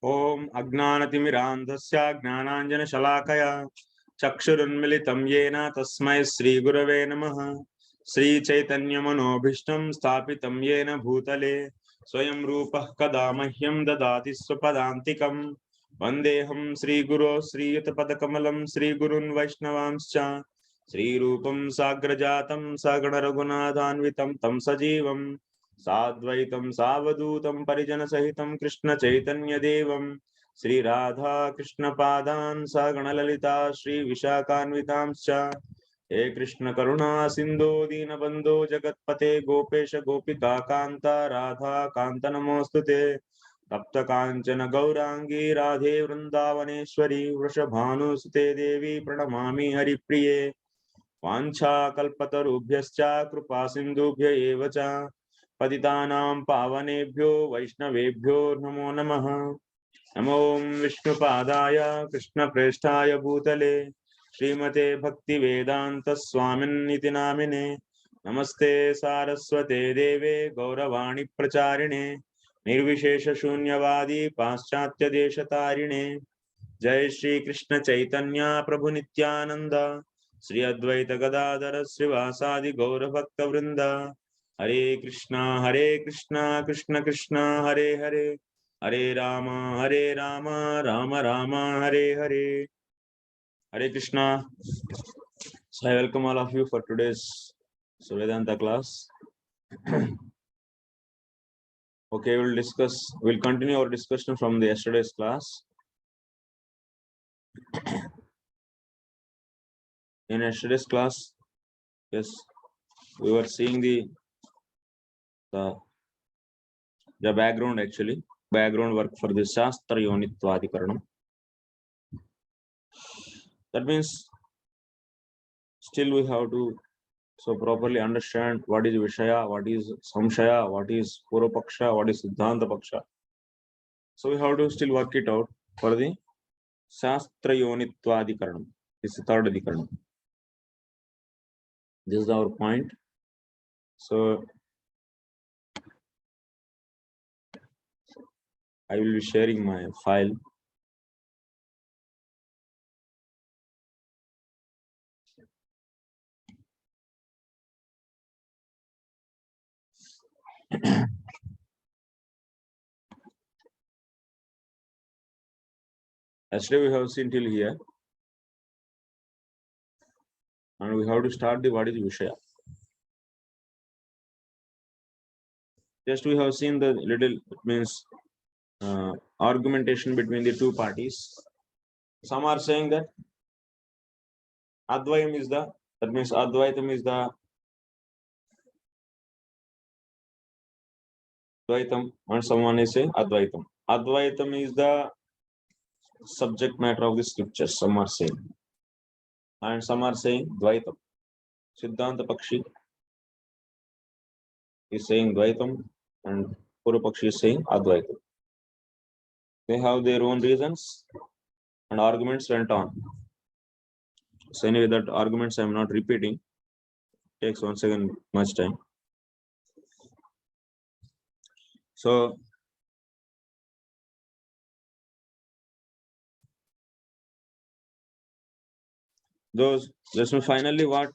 ओम अज्ञानतिमिरान्धस्य ज्ञानाञ्जनशलाकया चक्षुरुन्मिलितं येन तस्मै श्रीगुरवे नमः। श्रीचैतन्यमनोभीष्टं स्थापितं येन भूतले स्वयं रूपः कदा मह्यं ददाति स्वपदान्तिकं। वन्देऽहं श्रीगुरो श्रीयुतपदकमलं श्रीगुरुन् वैष्णवांश्च श्रीरूपं साग्रजातं सगणरघुनाथान्वितं तं सजीवं साद्वैतं सावधूतं परिजनसहितं कृष्णचैतन्यदेवं श्रीराधा कृष्णपादान् सगणललिता श्रीविशाखान्वितांश्च। हे कृष्ण करुणा सिंधु दीनबंधो जगत्पते गोपेश गोपिका कांता राधा कांत नमोस्तुते। तप्त कांचन गौरांगी राधे वृंदावनेश्वरी वृषभानुसुते देवी प्रणमामि हरिप्रिये। वाञ्छाकल्पतरुभ्यश्च कृपा सिन्धुभ्य एव च पतितानां पावनेभ्यो वैष्णवेभ्यो नमो नमः। नमो विष्णुपादाय कृष्णप्रेष्ठाय भूतले श्रीमते भक्ति वेदांत स्वामिन्निति नामिने। नमस्ते सारस्वते देवे गौरवाणी प्रचारिणे निर्विशेष शून्यवादी पाश्चात्य देशतारिणे। जय श्री कृष्ण चैतन्य प्रभु नित्यानंद श्री अद्वैत गदाधर श्रीवासादि गौर भक्त वृंद। हरे Krishna Krishna Krishna Hare Hare Hare Ram Ram Ram Hare Hare. Hare Krishna. So I welcome all of you for today's Vedanta class. Okay, we'll continue our discussion from the yesterday's class. In yesterday's class, yes, we were seeing the background work for the sūtra24. That means still we have to properly understand what is Vishaya, what is Samshaya, what is Purvapaksha, what is Siddhanta Paksha. So we have to still work it out for the sūtra24. This is the third adhikaranam. This is our point. So I will be sharing my file. Yesterday we have seen till here, and we have to start the what is Vishaya. Just we have seen the little, it means argumentation between the two parties. Some are saying that Advayam is the, that means Advaitam is the Advaitam, and someone is saying Advaitam. Advaitam is the subject matter of the scriptures, some are saying. And some are saying Dvaitam. Siddhanta Pakshi is saying Dvaitam and Purvapakshi is saying Advaitam. They have their own reasons and arguments went on. So anyway, that arguments I am not repeating. Takes 1 second much time. So just finally what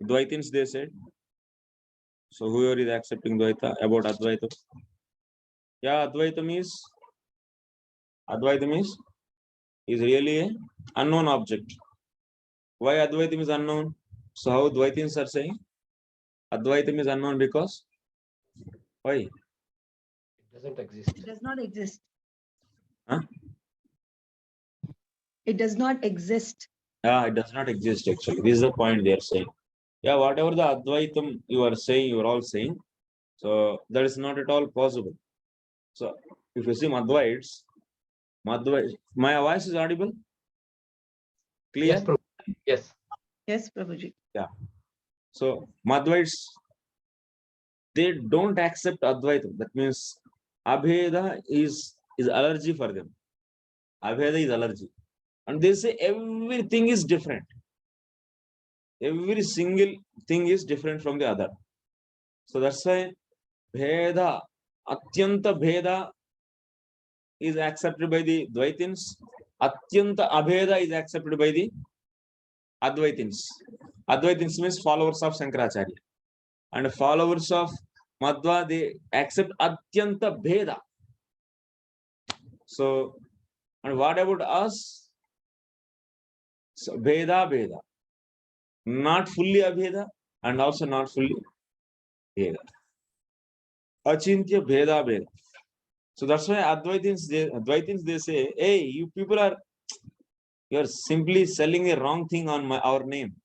Dvaitins they said. So whoever is accepting Dvaita about Advaita, yeah, Advaitam is really a unknown object. Why Advaitam is unknown? So how Dvaitins are saying Advaitam is unknown because why? It doesn't exist. It does not exist. Huh? It does not exist. Yeah, it does not exist actually. This is the point they are saying. Yeah, whatever the Advaitam you are saying, you are all saying. So that is not at all possible. So if you see Madhvaites, my voice is audible? Clear? Yes, Prabhu. Yes. Yes, Prabhuji. Yeah. So Madhvaites, they don't accept Advaitam. That means Abheda is allergy for them. Abheda is allergy. And they say everything is different. Every single thing is different from the other. So that's why Bheda, Atyanta Bheda is accepted by the Dvaitins. Atyanta Abheda is accepted by the Advaitins. Advaitins means followers of Shankaracharya. And followers of Madhva, they accept Atyanta Bheda. So, and what about us? So, Bheda. Not fully Abheda and also not fully Bheda. Achintya Bheda. So that's why Advaitins they say, hey, you people you're simply selling the wrong thing on our name.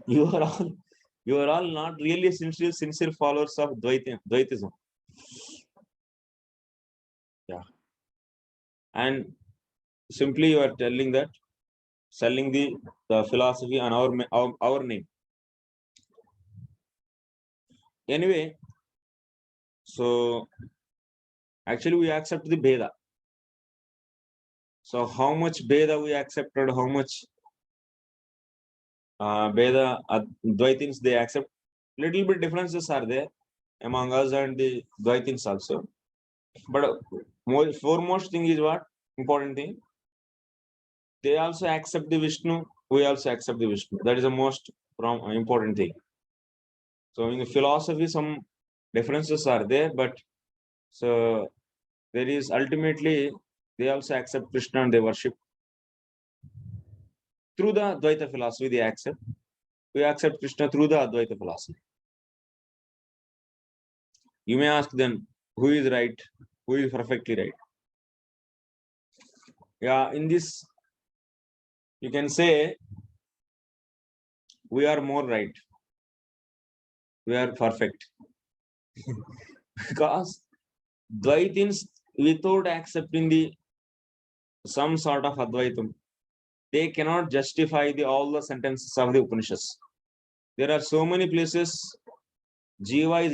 you are all not really sincere followers of Dvaitism. Yeah. And simply you are telling that, selling the philosophy on our name. Anyway, so actually we accept the Bheda. So how much Bheda we accepted, how much Bheda Dvaitins they accept, little bit differences are there among us and the Dvaitins also. But foremost thing is what? Important thing. They also accept the Vishnu, we also accept the Vishnu. That is the most important thing. So in the philosophy, some differences are there, but so there is ultimately they also accept Krishna and they worship. Through the Advaita philosophy, they accept. We accept Krishna through the Advaita philosophy. You may ask then, who is right? Who is perfectly right? Yeah, in this, you can say we are more right. We are perfect. Because Dvaitins, without accepting the some sort of Advaitam, they cannot justify all the sentences of the Upanishads. There are so many places Jiva is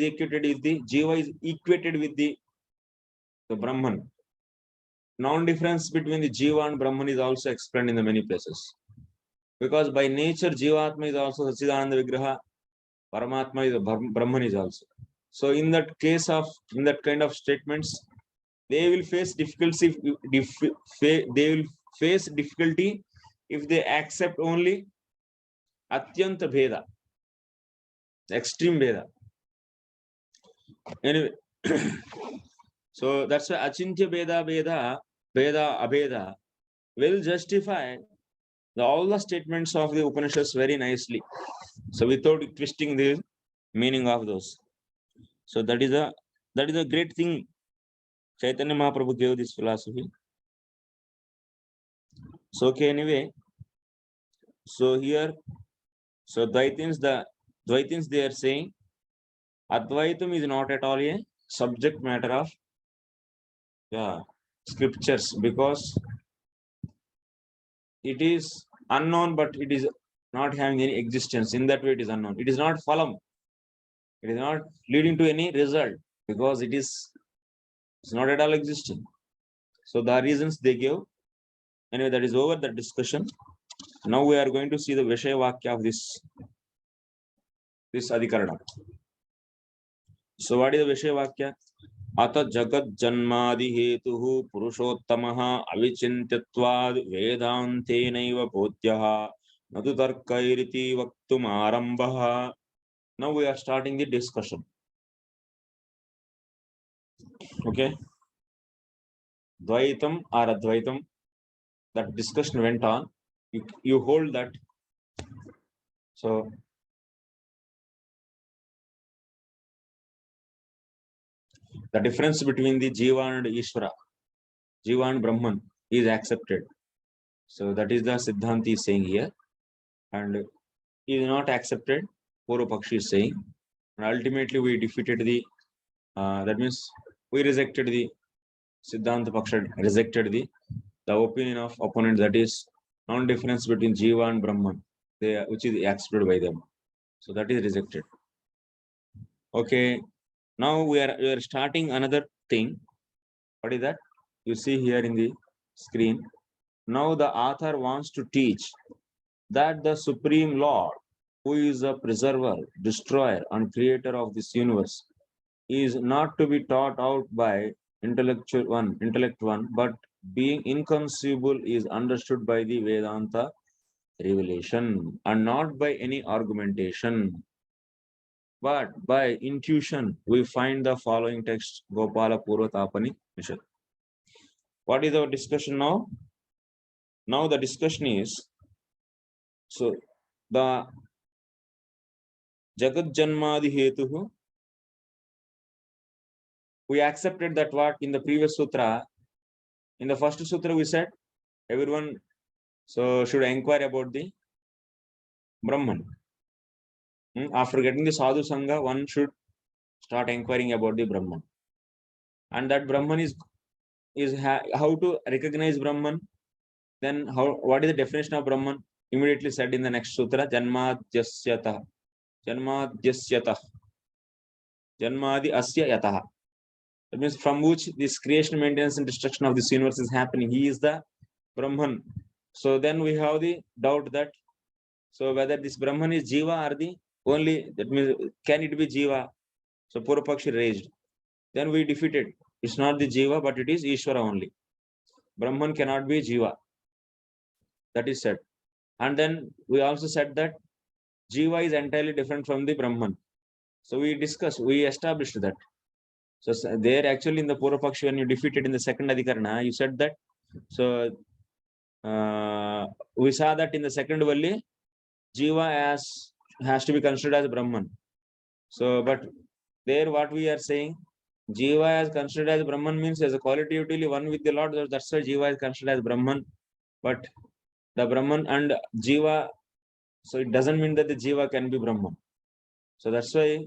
equated with the Brahman. Non-difference between the Jiva and Brahman is also explained in the many places. Because by nature, Jivatma is also Sachidananda Vigraha, Paramatma is Brahman is also. So in that case of, in that kind of statements, they will face difficulty. They will face difficulty if they accept only Atyanta Bheda, extreme Bheda. Anyway, so that's why Achintya Bheda Abheda will justify all the statements of the Upanishads very nicely. So without twisting the meaning of those. So that is a great thing. Chaitanya Mahaprabhu gave this philosophy. So okay, anyway. So here, so Dvaitins they are saying Advaitam is not at all a subject matter of scriptures, because it is unknown, but it is not having any existence. In that way, it is unknown. It is not phalam. It is not leading to any result, because it's not at all existing. So the reasons they gave. Anyway, that is over, that discussion. Now we are going to see the Vishaya Vakya of this Adhikarana. So what is the Vishaya Vakya? Ata jagat janmadi hetuhu purushottamaha avichintyatvad vedantenaiva bodhyaha nadu tarkairiti vaktum arambaha. Now we are starting the discussion. Okay. Dvaitam or Advaitam. That discussion went on. You hold that. So the difference between the Jiva and Ishvara, Jiva and Brahman, is accepted. So that is the Siddhanti is saying here. And is not accepted, Purva Pakshi is saying. And ultimately we defeated the, that means we rejected the Siddhanta Paksha, rejected the opinion of opponent, that is non-difference between Jiva and Brahman, which is accepted by them. So that is rejected. Okay. Now we are starting another thing. What is that? You see here in the screen. Now the author wants to teach that the Supreme Lord, who is a preserver, destroyer, and creator of this universe, is not to be taught out by intellect one, but being inconceivable is understood by the Vedanta revelation and not by any argumentation, but by intuition. We find the following text, Gopala Purvatapani Nishad. What is our discussion now? Now the discussion is, so the Jagat Janmadi Hetuhu, we accepted that what in the previous sutra, in the first sutra we said, everyone should inquire about the Brahman. After getting the sadhu sangha, one should start inquiring about the Brahman. And that Brahman is how to recognize Brahman. Then what is the definition of Brahman? Immediately said in the next sutra, Janmadyasyatah. Janmadyasyatah. Janmadi asya yatah. That means from which this creation, maintenance, and destruction of this universe is happening. He is the Brahman. So then we have the doubt that, so whether this Brahman is Jiva or the only, that means can it be Jiva? So Purvapakshi raised. Then we defeated. It's not the Jiva, but it is Ishvara only. Brahman cannot be Jiva. That is said. And then we also said that Jiva is entirely different from the Brahman. So we discussed, we established that. So there actually in the Purvapakshi, when you defeated in the second Adhikarana, you said that. So we saw that in the second Valli, Jiva has to be considered as Brahman. So, but there what we are saying, Jiva is considered as Brahman means as a qualitatively one with the Lord. That's why Jiva is considered as Brahman. But the Brahman and Jiva, so it doesn't mean that the Jiva can be Brahman. So that's why,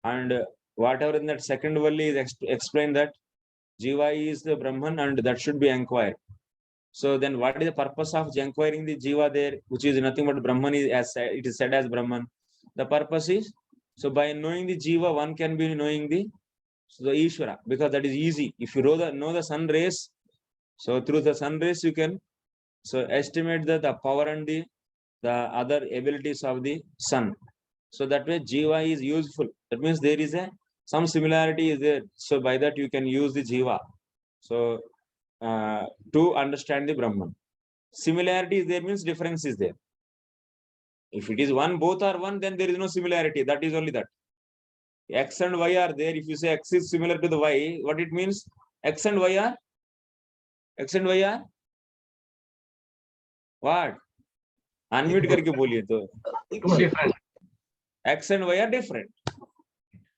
and whatever in that second Valli is explained that Jiva is the Brahman and that should be inquired. So then what is the purpose of inquiring the Jiva there, which is nothing but Brahman is as it is said as Brahman. The purpose is, so by knowing the Jiva, one can be knowing the Ishvara, because that is easy. If you know the sun rays, so through the sun rays you can estimate the power and the other abilities of the sun. So that way Jiva is useful. That means there is some similarity is there. So by that you can use the Jiva. So to understand the Brahman. Similarity is there means difference is there. If it is one, both are one, then there is no similarity. That is only that. X and Y are there. If you say X is similar to the Y, what it means? X and Y are what? Unmute करके बोलिए तो. Different. X and Y are different.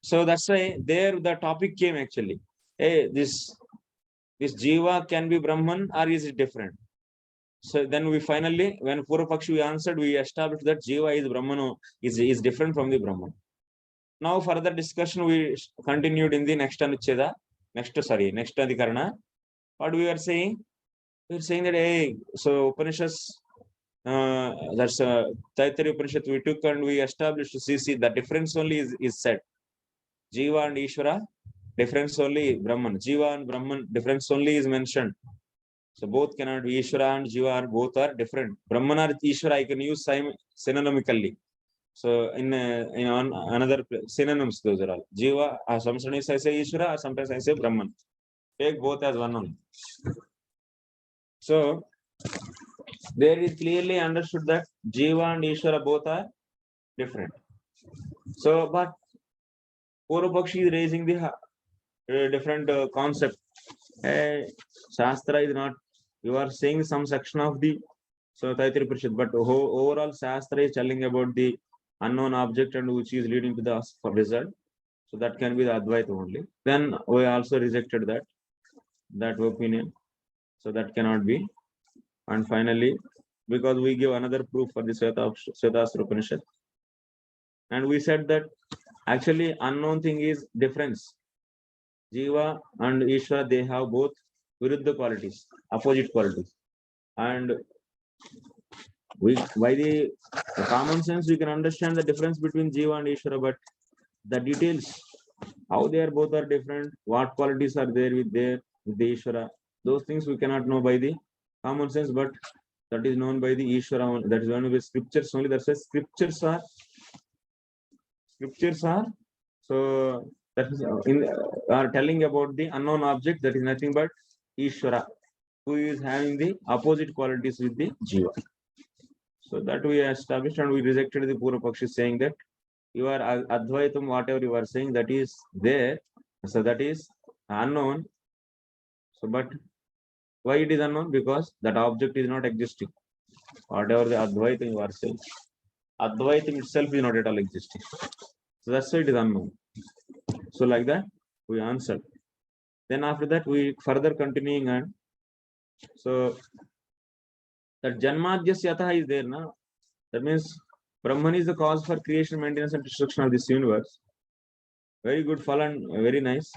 So that's why there the topic came actually. Hey, this Jiva can be Brahman or is it different? So then we finally, when Purvapakshi we answered, we established that Jiva is Brahman, is different from the Brahman. Now further discussion we continued in the next Anucheda, next Adhikarana. What we are saying? We are saying that, hey, so Upanishads, that's Taittiriya Upanishad we took and we established to see the difference only is said. Jiva and Ishvara, difference only Brahman. Jiva and Brahman, difference only is mentioned. So both cannot be Ishvara and Jiva, both are different. Brahman or Ishvara I can use synonymically. So in another synonyms, those are all. Jiva, sometimes I say Ishvara, sometimes I say Brahman. Take both as one only. So there is clearly understood that Jiva and Ishvara both are different. So, but Purvapakshi is raising the different concept. Shastra is not, you are saying some section of the Taittiriya Upanishad, but overall Shastra is telling about the unknown object and which is leading to the result. So that can be the Advaita only. Then we also rejected that opinion. So that cannot be. And finally, because we give another proof for the Svetastra Upanishad. And we said that actually unknown thing is difference. Jiva and Ishvara, they have both viruddha qualities, opposite qualities. And by the common sense, we can understand the difference between Jiva and Ishvara, but the details, how they are both are different, what qualities are there with the Ishvara, those things we cannot know by the common sense, but that is known by the Ishvara, that is known by scriptures only. That's why scriptures are so That is are telling about the unknown object, that is nothing but Ishvara, who is having the opposite qualities with the Jiva. So that we established, and we rejected the Purva Pakshi saying that you are Advaitam, whatever you are saying, that is there. So that is unknown. So, but why it is unknown? Because that object is not existing. Whatever the Advaitam you are saying, Advaitam itself is not at all existing. So that's why it is unknown. So like that, we answered. Then after that, we further continuing, and so that Janmadhyasya is there now. That means Brahman is the cause for creation, maintenance, and destruction of this universe. Very good Phalan, very nice.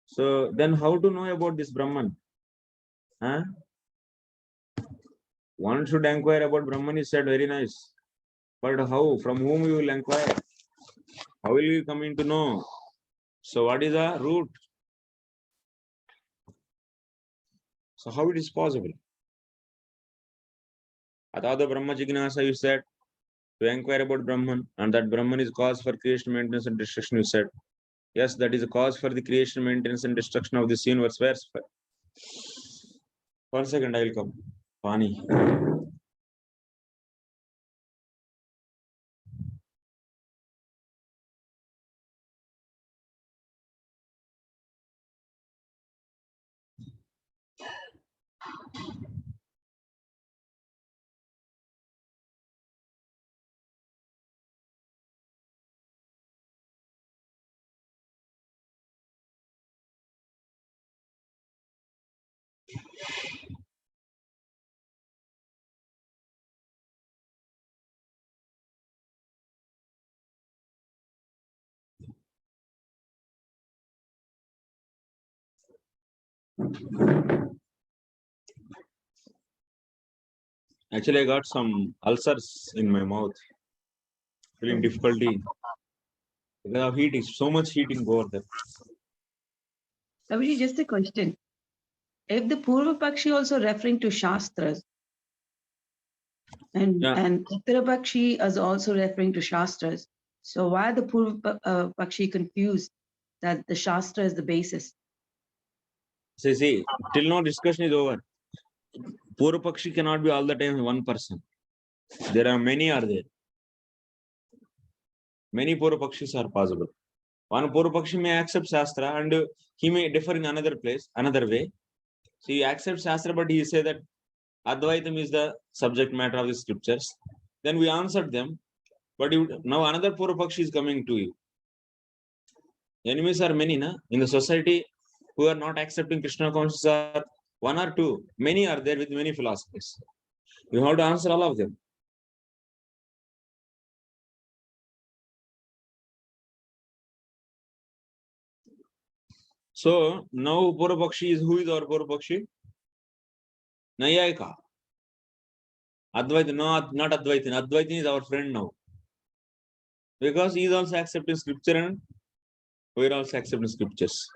So then how to know about this Brahman? Huh? One should inquire about Brahman is said, very nice. But how? From whom you will inquire? How will you come in to know? So what is the root? So how it is possible? Atada Brahma Jignasa, you said, to inquire about Brahman, and that Brahman is cause for creation, maintenance, and destruction, you said. Yes, that is a cause for the creation, maintenance, and destruction of this universe. Where's 1 second, I will come. Pani. Actually, I got some ulcers in my mouth, feeling difficulty because of heating. So much heating over there. Prabhuji, just a question. If the Purva Pakshi also referring to Shastras, and Uttara Pakshi is also referring to Shastras, so why the Purva Pakshi confused that the Shastra is the basis? See, till now discussion is over. Purva Pakshi cannot be all the time one person. There are many are there. Many Purva Pakshis are possible. One Purva Pakshi may accept Shastra and he may differ in another place, another way. So he accepts Shastra, but he say that Advaitam is the subject matter of the scriptures. Then we answered them, but now another Purva Pakshi is coming to you. Enemies are many, na? In the society who are not accepting Krishna consciousness are one or two. Many are there with many philosophies. You have to answer all of them. So now Purva Pakshi is, who is our Purva Pakshi? Nayayika. Advaita, no, not Advaitin. Advaitin is our friend now. Because he is also accepting scripture and we are also accepting scriptures.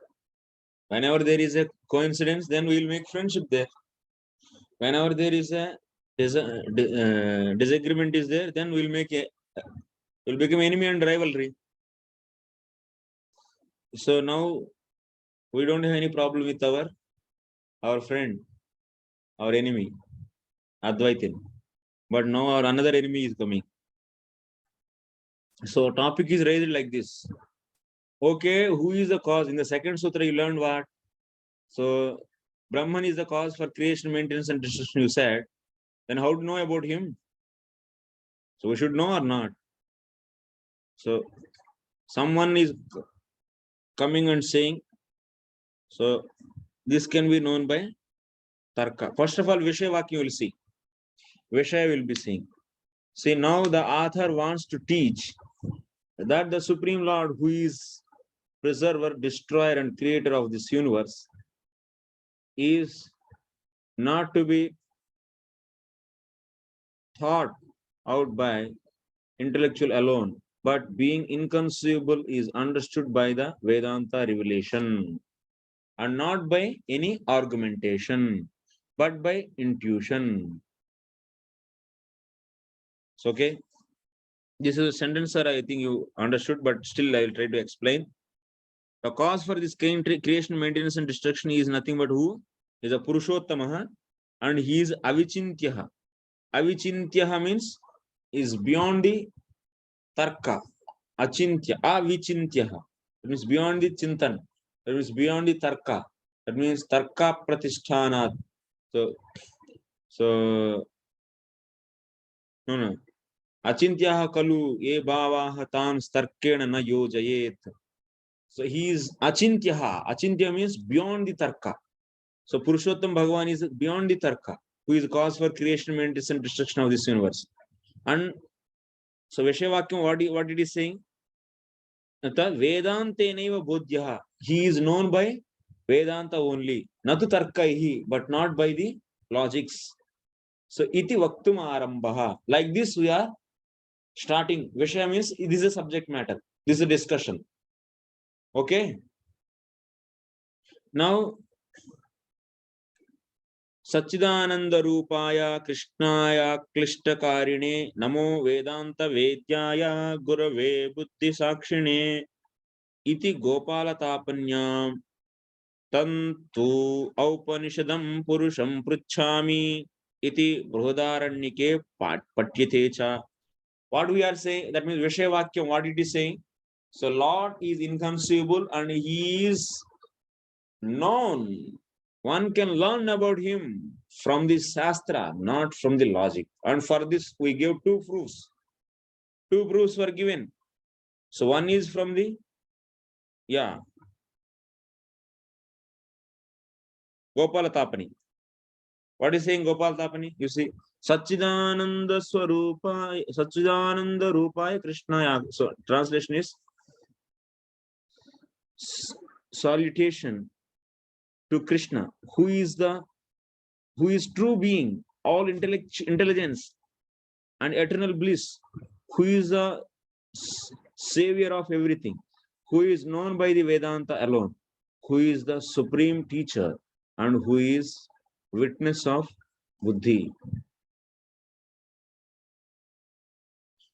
Whenever there is a coincidence, then we will make friendship there. Whenever there is a disagreement is there, then we'll become enemy and rivalry. So now we don't have any problem with our friend, our enemy, Advaitin. But now our another enemy is coming. So topic is raised like this. Okay, who is the cause? In the second sutra, you learned what? So Brahman is the cause for creation, maintenance, and destruction, you said. Then how to know about him? So we should know or not? So someone is coming and saying, so this can be known by Tarka. First of all, Vishayavakya you will see. Vishaya will be seeing. See, now the author wants to teach that the Supreme Lord, who is preserver, destroyer, and creator of this universe, is not to be thought out by intellectual alone, but being inconceivable is understood by the Vedanta revelation, and not by any argumentation, but by intuition. So, okay, this is a sentence, sir. I think you understood, but still I will try to explain. The cause for this creation, maintenance, and destruction is nothing but who? Is a Purushottamaha, and he is Avichintyaha. Avichintyaha means is beyond the Tarka. Achintya, Avichintyaha. That means beyond the Chintan. That means beyond the Tarka. That means Tarka Pratishthanath. So no. Achintyaha kalu ye bhavaha tan starkena na yojayet. So he is Achintyaha. Achintya means beyond the Tarka. So Purushottam Bhagavan is beyond the Tarka, who is the cause for creation, maintenance, and destruction of this universe. And so Veshavakyam, what did he say? Vedantenaiva bodhyaha. He is known by Vedanta only. Natu tarkaihi, but not by the logics. So iti vaktum arambaha. Like this we are starting. Vishaya means this is a subject matter. This is a discussion. Okay. Now Satchidananda Rupaya Krishnaya Klishtakarine Namo Vedanta Vedyaya Gurave Buddhi Sakshine Iti Gopala Tapanyam Tantu Aupanishadam Purusham Pruchami Iti Bruhadaranyake Patyatecha. What we are saying, that means Vishayavakyam, what it is saying? So Lord is inconceivable and he is known. One can learn about him from the Shastra, not from the logic. And for this, we give two proofs. Two proofs were given. So one is from the, Gopala Tapani. What is saying Gopala Tapani? You see, Satchidananda Swarupaya, Satchidananda Rupaya Krishnaya. So translation is salutation to Krishna, who is true being, all intelligence and eternal bliss, who is the savior of everything, who is known by the Vedanta alone, who is the supreme teacher and who is witness of Buddhi.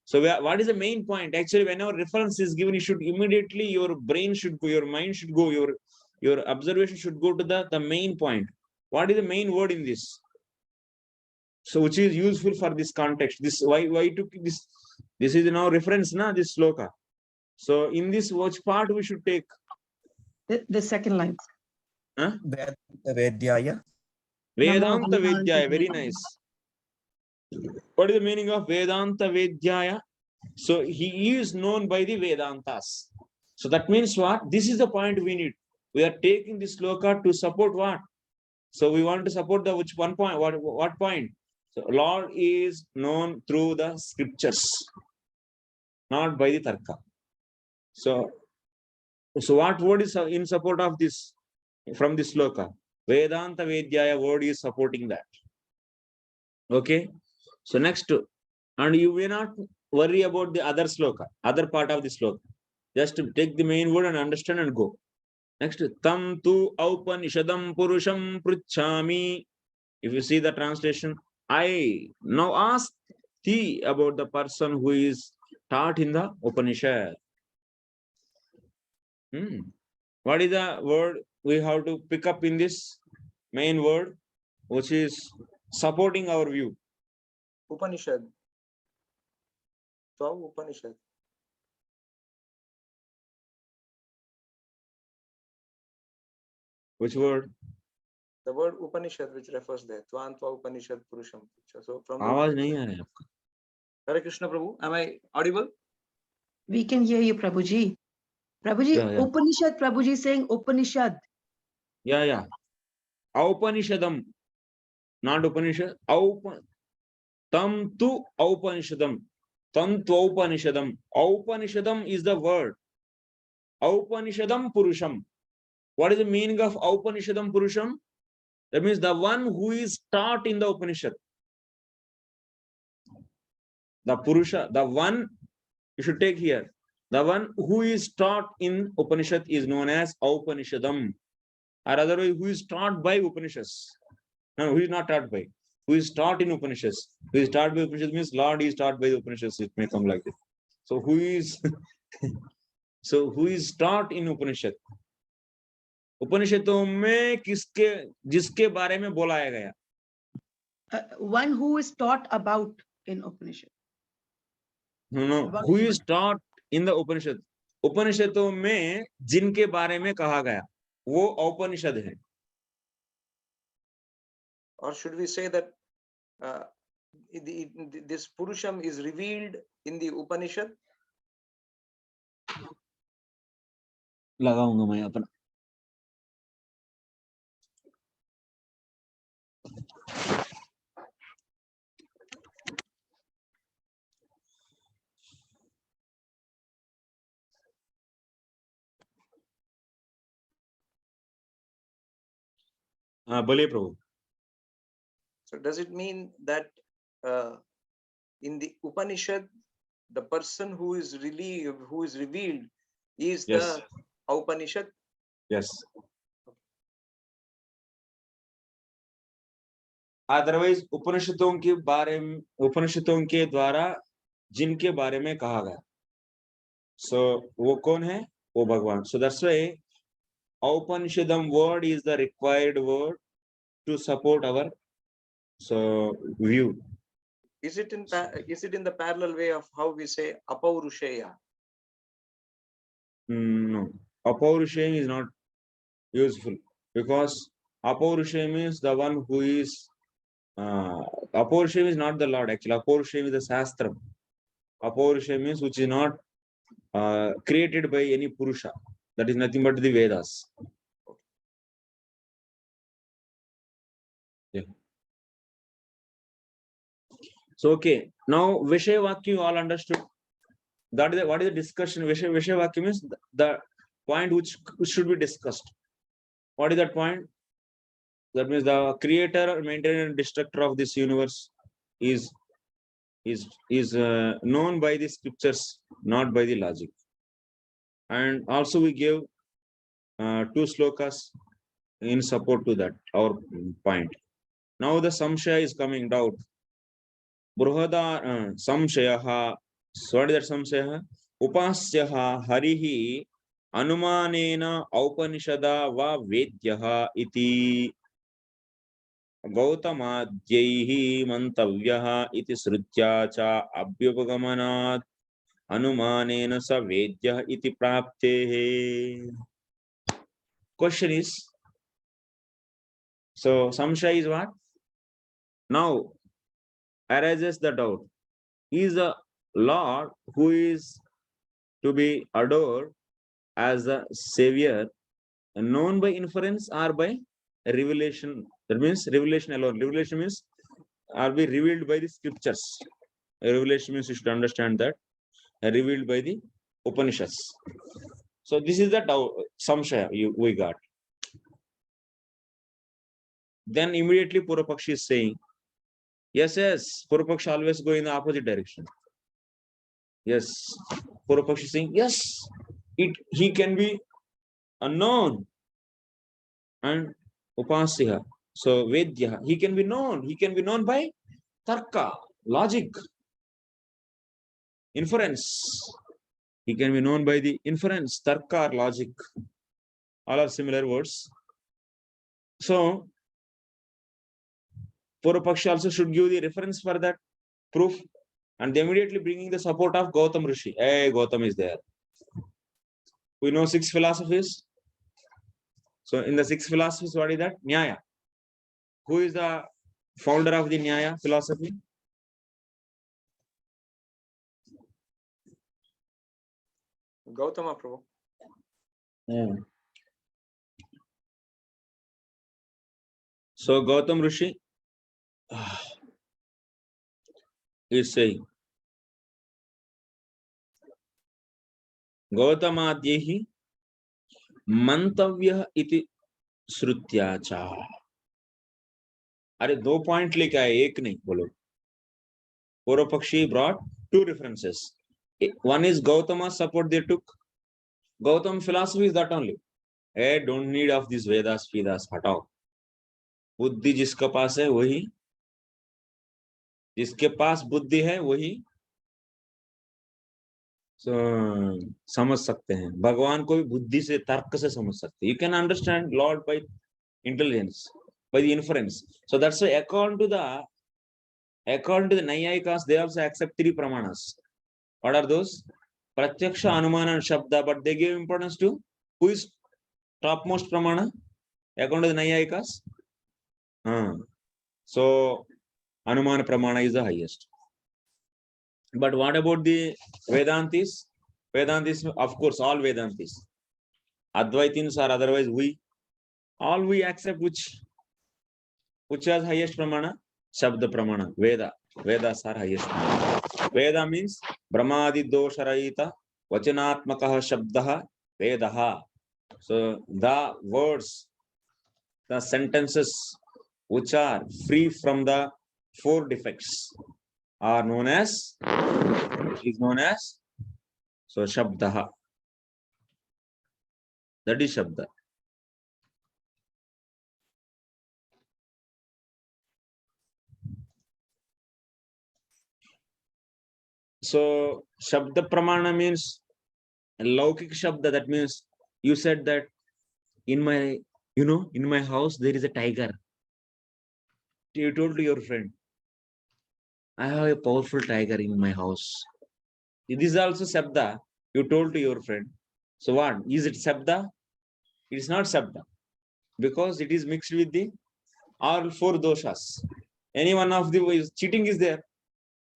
So what is the main point? Actually, whenever reference is given, you should immediately, your brain should go, your mind should go, your observation should go to the main point. What is the main word in this? So which is useful for this context. This why took this? This is now reference, na, this sloka. So in this, which part we should take? The second line. Huh? Vedyaya. Vedanta Vedyaya, very nice. What is the meaning of Vedanta Vedyaya? So he is known by the Vedantas. So that means what? This is the point we need. We are taking this sloka to support what? So we want to support the which one point? What point? So Lord is known through the scriptures, not by the Tarka. So what word is in support of this from this sloka? Vedanta Vedyaya word is supporting that. Okay. So next, and you may not worry about the other sloka, other part of the sloka. Just take the main word and understand and go. Next, tam tu aupanishadam purusham pruchami. If you see the translation, I now ask thee about the person who is taught in the Upanishad. What is the word we have to pick up in this main word, which is supporting our view? Upanishad. 12 Upanishad. Which word? The word Upanishad, which refers there. Tvantva Upanishad Purusham. So from आवाज नहीं आ रहा है आपका. Hare Krishna Prabhu, am I audible? We can hear you, Prabhuji. Prabhuji, Yeah. Upanishad, Prabhuji saying Upanishad. Yeah. Aupanishadam, not Upanishad. Tam tu Aupanishadam. Tam tu Aupanishadam. Aupanishadam is the word. Aupanishadam Purusham. What is the meaning of Aupanishadam Purusham? That means the one who is taught in the Upanishad. The Purusha, the one you should take here. The one who is taught in Upanishad is known as Aupanishadam. Or otherwise, who is taught by Upanishads. No, who is not taught by. Who is taught in Upanishads. Who is taught by Upanishads means Lord is taught by the Upanishads. It may come like this. So who is so who is taught in Upanishad? उपनिषदों में जिसके बारे में बोलाया गया, one who is taught about in Upanishad. who is taught in the Upanishad. उपनिषदों में जिनके बारे में कहा गया वो औपनिषद है. Or should we say that this Purusham is revealed in the Upanishad? लगाऊंगा मैं अपना. हाँ बोलिए प्रभु. So does it mean that in the Upanishad, the person who is revealed is Yes. the Upanishad? Yes. Otherwise उपनिषदों के द्वारा जिनके बारे में कहा गया, सो वो कौन है? वो भगवान. सो दैट्स व्हाई औपनिषदम word is the required word to support our view. Is it in the parallel way of how we say Apaurusheya? No, Apaurushayam is not useful because Apaurushayam is the one who is Apaurushayam is not the Lord. Actually, Apaurushayam is the Shastra. Apaurushayam means which is not created by any Purusha. That is nothing but the Vedas. Yeah. So okay, now Vishaya Vakya you all understood. That is what is the discussion? Vishaya Vakya means the point which should be discussed. What is that point? That means the creator, maintainer, and destructor of this universe is known by the scriptures, not by the logic. And also we give 2 slokas in support to that our point. Now the samshaya is coming, doubt. Bruhada samshayaha. So what is that samshaya? Upasyaha harihi anumanena aupanishada va vedyaha iti गौतमाद्यैः मंतव्यः इति श्रुत्या च अभ्युपगमनात् अनुमानेन स वेद्यः इति प्राप्तेः. Question is, so samshaya is what? Now arises the doubt. Is a Lord who is to be adored as a savior known by inference or by revelation? That means revelation alone. Revelation means are be revealed by the scriptures. Revelation means you should understand that revealed by the Upanishads. So this is the samshaya we got. Then immediately Purvapakshi is saying, yes, Purvapakshi always go in the opposite direction. Yes, Purvapakshi is saying, yes, he can be unknown and upasya. So Vedya, he can be known by tarka, logic, inference. He can be known by the inference, tarka or logic. All are similar words. So Purvapakshi also should give the reference for that proof, and they immediately bringing the support of Gautam Rishi. Hey, Gautam is there. We know 6 philosophies. So in the 6 philosophies, what is that? Nyaya. Who is the founder of the Nyaya philosophy? Gautama Prabhu. So Gautam Rishi is saying, Gautamadyehi मंतव्य इति श्रुत्याचा. अरे 2 point लेके आए, एक नहीं. बोलो. Purvapakshi brought 2 references. One is Gautama support they took. Gautam philosophy is that only. Hey, don't need of these Vedas, हटाओ. बुद्धि जिसका पास है वही, जिसके पास बुद्धि है वही So समझ सकते हैं, भगवान को भी बुद्धि से तर्क से समझ सकते हैं. You can understand Lord by intelligence, by the inference. So that's why according to the Naiyayikas, they also accept three pramanas. What are those? Pratyaksha, Anumana, and Shabda, but they give importance to who is topmost pramana according to the Naiyayikas. So Anumana pramana is the highest. But what about the Vedantis? Vedantis, of course, all Vedantis. Advaitins or otherwise we accept which has highest pramana? Shabda pramana. Vedas are highest. Veda means Brahmadi dosharayita vachanatmakaha shabdaha vedaha. So the words, the sentences which are free from the four defects are known as so shabdaha. That is shabda. So shabda pramana means laukik shabda. That means you said that in my house there is a tiger. You told to your friend, I have a powerful tiger in my house. This is also shabda. You told to your friend. So what is it? Shabda? It is not shabda because it is mixed with the all four doshas. Any one of the ways cheating is there.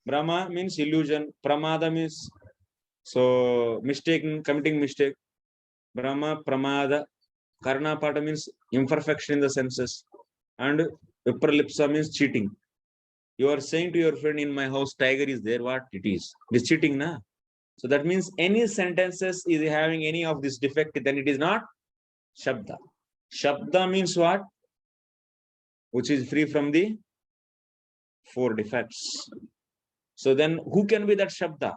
Brahma means illusion. Pramada means so mistaken, committing mistake. Brahma, pramada. Karnapata means imperfection in the senses. And vipralipsa means cheating. You are saying to your friend, in my house tiger is there. What it is? It is cheating, na? So that means any sentences is having any of this defect, then it is not shabda. Shabda means what? Which is free from the four defects. So then who can be that shabda?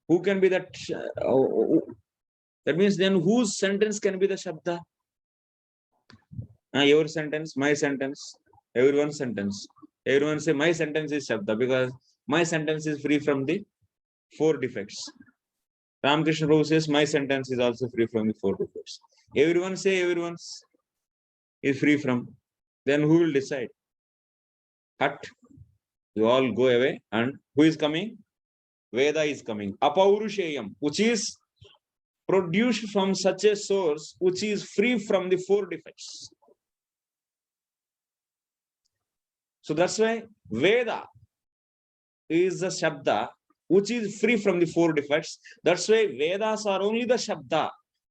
Who can be that? That means then whose sentence can be the shabda? Your sentence, my sentence, everyone's sentence. Everyone say my sentence is shabda because my sentence is free from the four defects. Ramakrishna Prabhu says my sentence is also free from the four defects. Everyone say everyone's is free from. Then who will decide? Cut. You all go away. And who is coming? Veda is coming. Apaurusheyam, which is produced from such a source which is free from the four defects. So that's why Veda is the Shabda which is free from the four defects. That's why Vedas are only the Shabda,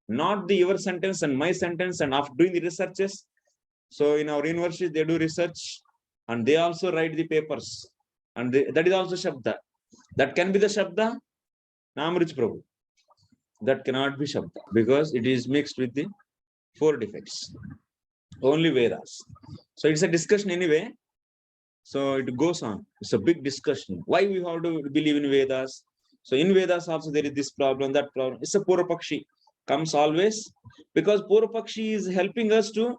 not the your sentence and my sentence. And after doing the researches, so in our university they do research and they also write the papers. And that is also Shabda. That can be the Shabda. Namrich Prabhu. That cannot be Shabda because it is mixed with the four defects. Only Vedas. So it's a discussion anyway. So it goes on. It's a big discussion. Why we have to believe in Vedas? So in Vedas also there is this problem, that problem. It's a Purapakshi. Comes always because Purapakshi is helping us to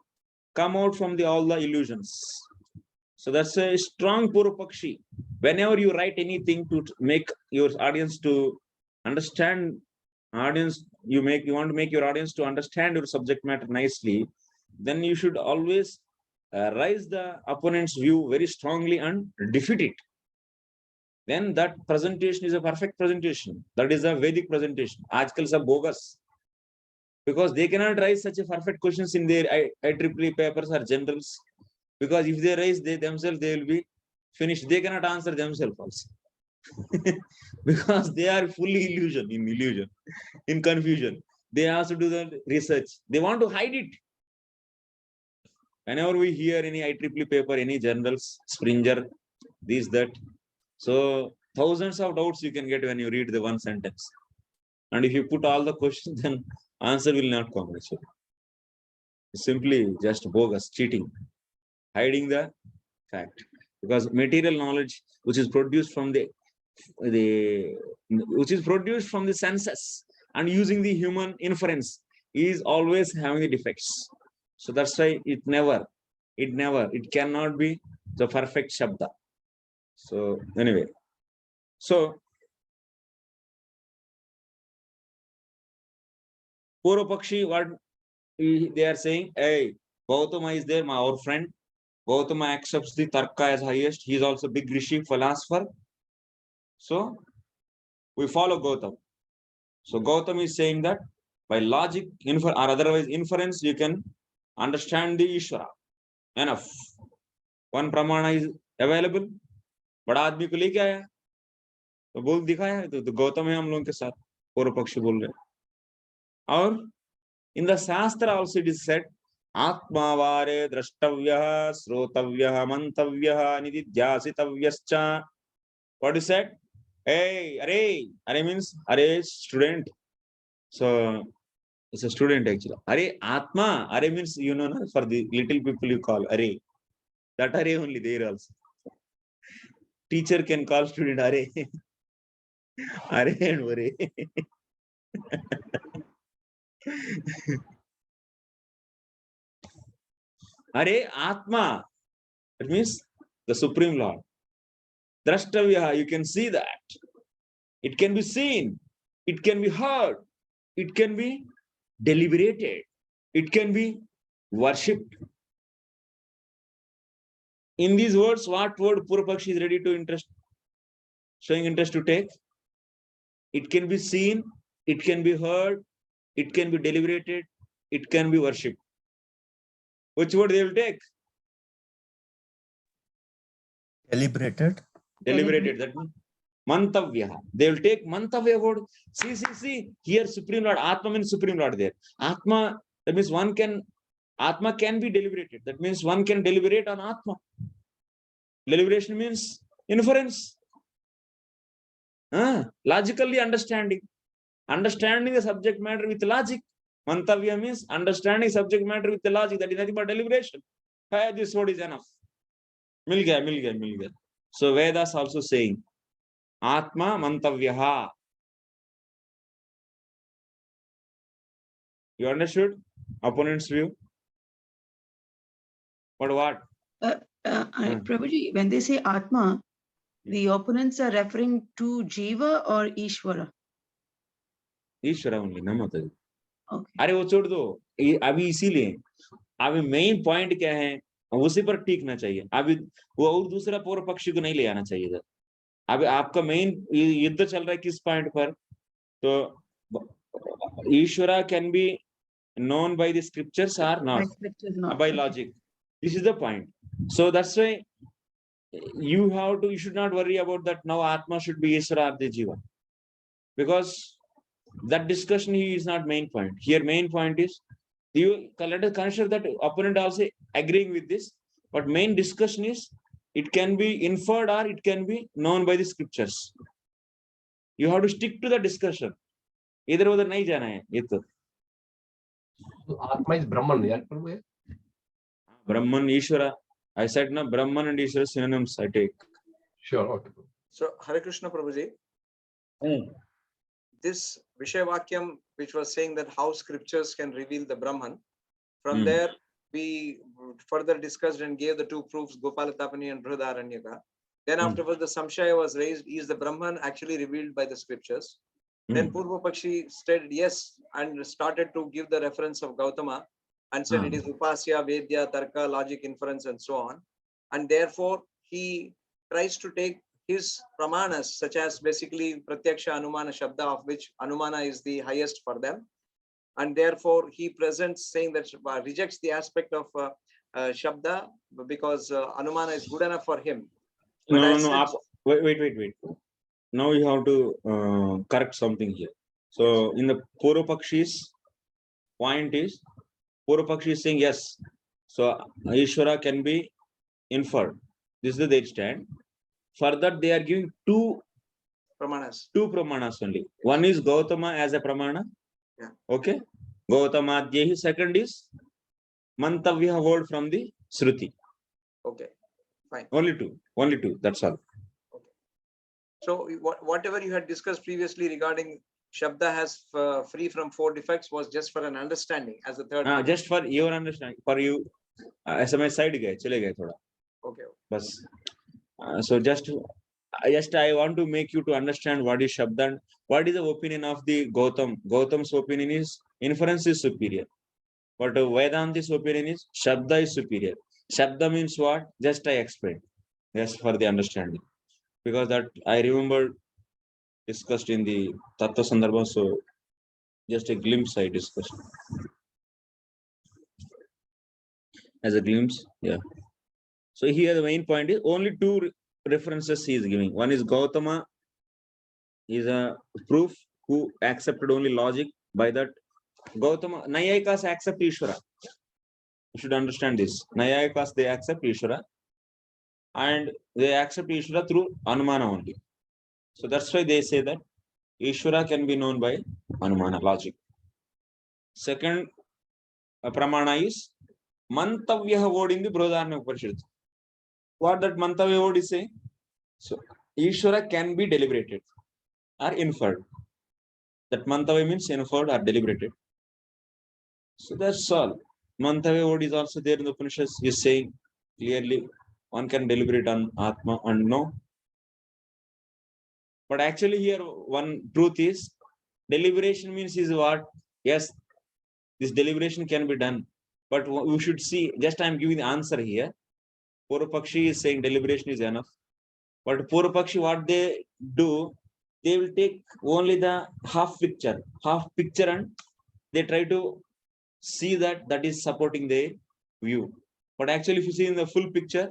come out from all the illusions. So that's a strong Purapakshi. Whenever you write anything to make your audience to understand, you want to make your audience to understand your subject matter nicely, then you should always raise the opponent's view very strongly and defeat it. Then that presentation is a perfect presentation. That is a Vedic presentation. Aajkal sab bogus. Because they cannot raise such a perfect questions in their IEEE papers or generals. Because if they raise themselves, they will be finished. They cannot answer themselves also. Because they are fully illusion, in confusion. They also do the research. They want to hide it. Whenever we hear any IEEE paper, any journals, Springer, this, that. So thousands of doubts you can get when you read the one sentence. And if you put all the questions, then answer will not come actually. It's simply just bogus, cheating, hiding the fact. Because material knowledge, which is produced from the senses and using the human inference, is always having the defects. So that's why it cannot be the perfect Shabda. So anyway, so Purva Pakshi, what they are saying, hey, Gautama is there, our friend. Gautama accepts the Tarka as highest. He is also big Rishi, philosopher. So we follow Gautama. So Gautama is saying that by logic, or otherwise inference, you can understand the Ishvara. Enough. One pramana is available. बड़ा आदमी को लेके आया तो बोल दिखाया है तो गौतम है हम लोगों के साथ पूर्व पक्षी बोल रहे और in the shastra also it is said आत्मावारे द्रष्टव्यः श्रोतव्यः मंतव्यः निदिध्यासितव्यश्च. What is said? Hey, are means are student. So it's a student actually. Are atma, are means you know for the little people you call are. That are only there also. Teacher can call student are and worry. Are Atma, it means the Supreme Lord. Drashtavya, you can see that. It can be seen, it can be heard, it can be deliberated, it can be worshipped. In these words, what word Purvapakshi is ready to showing interest to take? It can be seen, it can be heard, it can be deliberated, it can be worshipped. Which word they will take? Deliberated. Deliberated, that means mantavya. They will take mantavya word. See, here Supreme Lord, Atma means Supreme Lord there. Atma, that means Atma can be deliberated. That means one can deliberate on Atma. Deliberation means inference. Logically understanding. Understanding the subject matter with logic. Mantavya means understanding subject matter with the logic. That is nothing but deliberation. This word is enough. Mil gaya. So Vedas also saying Atma mantavyaha. You understood? Opponent's view? But what? Prabhuji, when they say Atma, the opponents are referring to Jiva or Ishvara? Ishvara only, namata. Okay. अरे वो छोड़ दो अभी इसीलिए अभी main point क्या है उसी पर टिकना चाहिए अभी वो और दूसरा पूर्व पक्षी को नहीं ले आना चाहिए था अभी आपका मेन युद्ध चल रहा है किस पॉइंट पर तो ईश्वरा can be known by the scriptures or not, by logic. This is the point. So that's why you should not worry about that now Atma should be Ishvara or the Jiva, because that discussion here is not main point. Here main point is you let us consider that opponent also agreeing with this, but main discussion is it can be inferred or it can be known by the scriptures. You have to stick to the discussion. Either other nahi jana hai ye to. Atma is Brahman, yeah, Prabhu? Brahman, Ishvara. I said na Brahman and Ishvara synonyms I take. Sure, okay. So Hare Krishna Prabhuji, this Vishayavakyam which was saying that how scriptures can reveal the Brahman, from there we further discussed and gave the two proofs, Gopalatapani and Brihadaranyaka. Then afterwards the Samshaya was raised, is the Brahman actually revealed by the scriptures? Then Purva Pakshi said yes and started to give the reference of Gautama and said it is Upasya, Vedya, Tarka, logic, inference and so on. And therefore he tries to take his pramanas such as basically Pratyaksha, Anumana, Shabda, of which Anumana is the highest for them. And therefore he presents saying that rejects the aspect of Shabda because Anumana is good enough for him. But No, wait. Now you have to correct something here. So in the Purva Pakshi's point is, Purva Pakshi is saying yes. So Ishvara can be inferred. This is their stand. For that they are giving two pramanas only. One is Gautama as a pramana. Yeah. Okay. Gautama Adyehi. Second is Mantavya word from the Shruti. Okay. Fine. Only two. That's all. So whatever you had discussed previously regarding Shabda has free from 4 defects was just for an understanding as the third. Just for your understanding, for you, SMS side gaye, chale gaye thoda. Okay. Bas. So just I want to make you to understand what is Shabda and what is the opinion of the Gautam. Gautam's opinion is inference is superior. But Vedanti's opinion is Shabda is superior. Shabda means what? Just I explained. Yes, for the understanding. Because that I remember discussed in the Tattva Sandarbha, so just a glimpse I discussed. As a glimpse, yeah. So here the main point is only two references he is giving. One is Gautama is a proof who accepted only logic. By that, Gautama, Nayayikas accept Ishvara. You should understand this. Nayayikas, they accept Ishvara and they accept Ishvara through Anumana only. So that's why they say that Ishvara can be known by Anumana logic. Second pramana is Mantavya word in the Brodharna Upanishad. What that Mantavya word is saying? So Ishvara can be deliberated or inferred. That Mantavya means inferred or deliberated. So that's all. Mantavya word is also there in the Upanishads. Is saying clearly one can deliberate on Atma and no. But actually here one truth is deliberation means is what? Yes, this deliberation can be done. But we should see, just I am giving the answer here. Purvapakshi is saying deliberation is enough. But Purvapakshi, what they do, they will take only the half picture, and they try to see that is supporting their view. But actually, if you see in the full picture,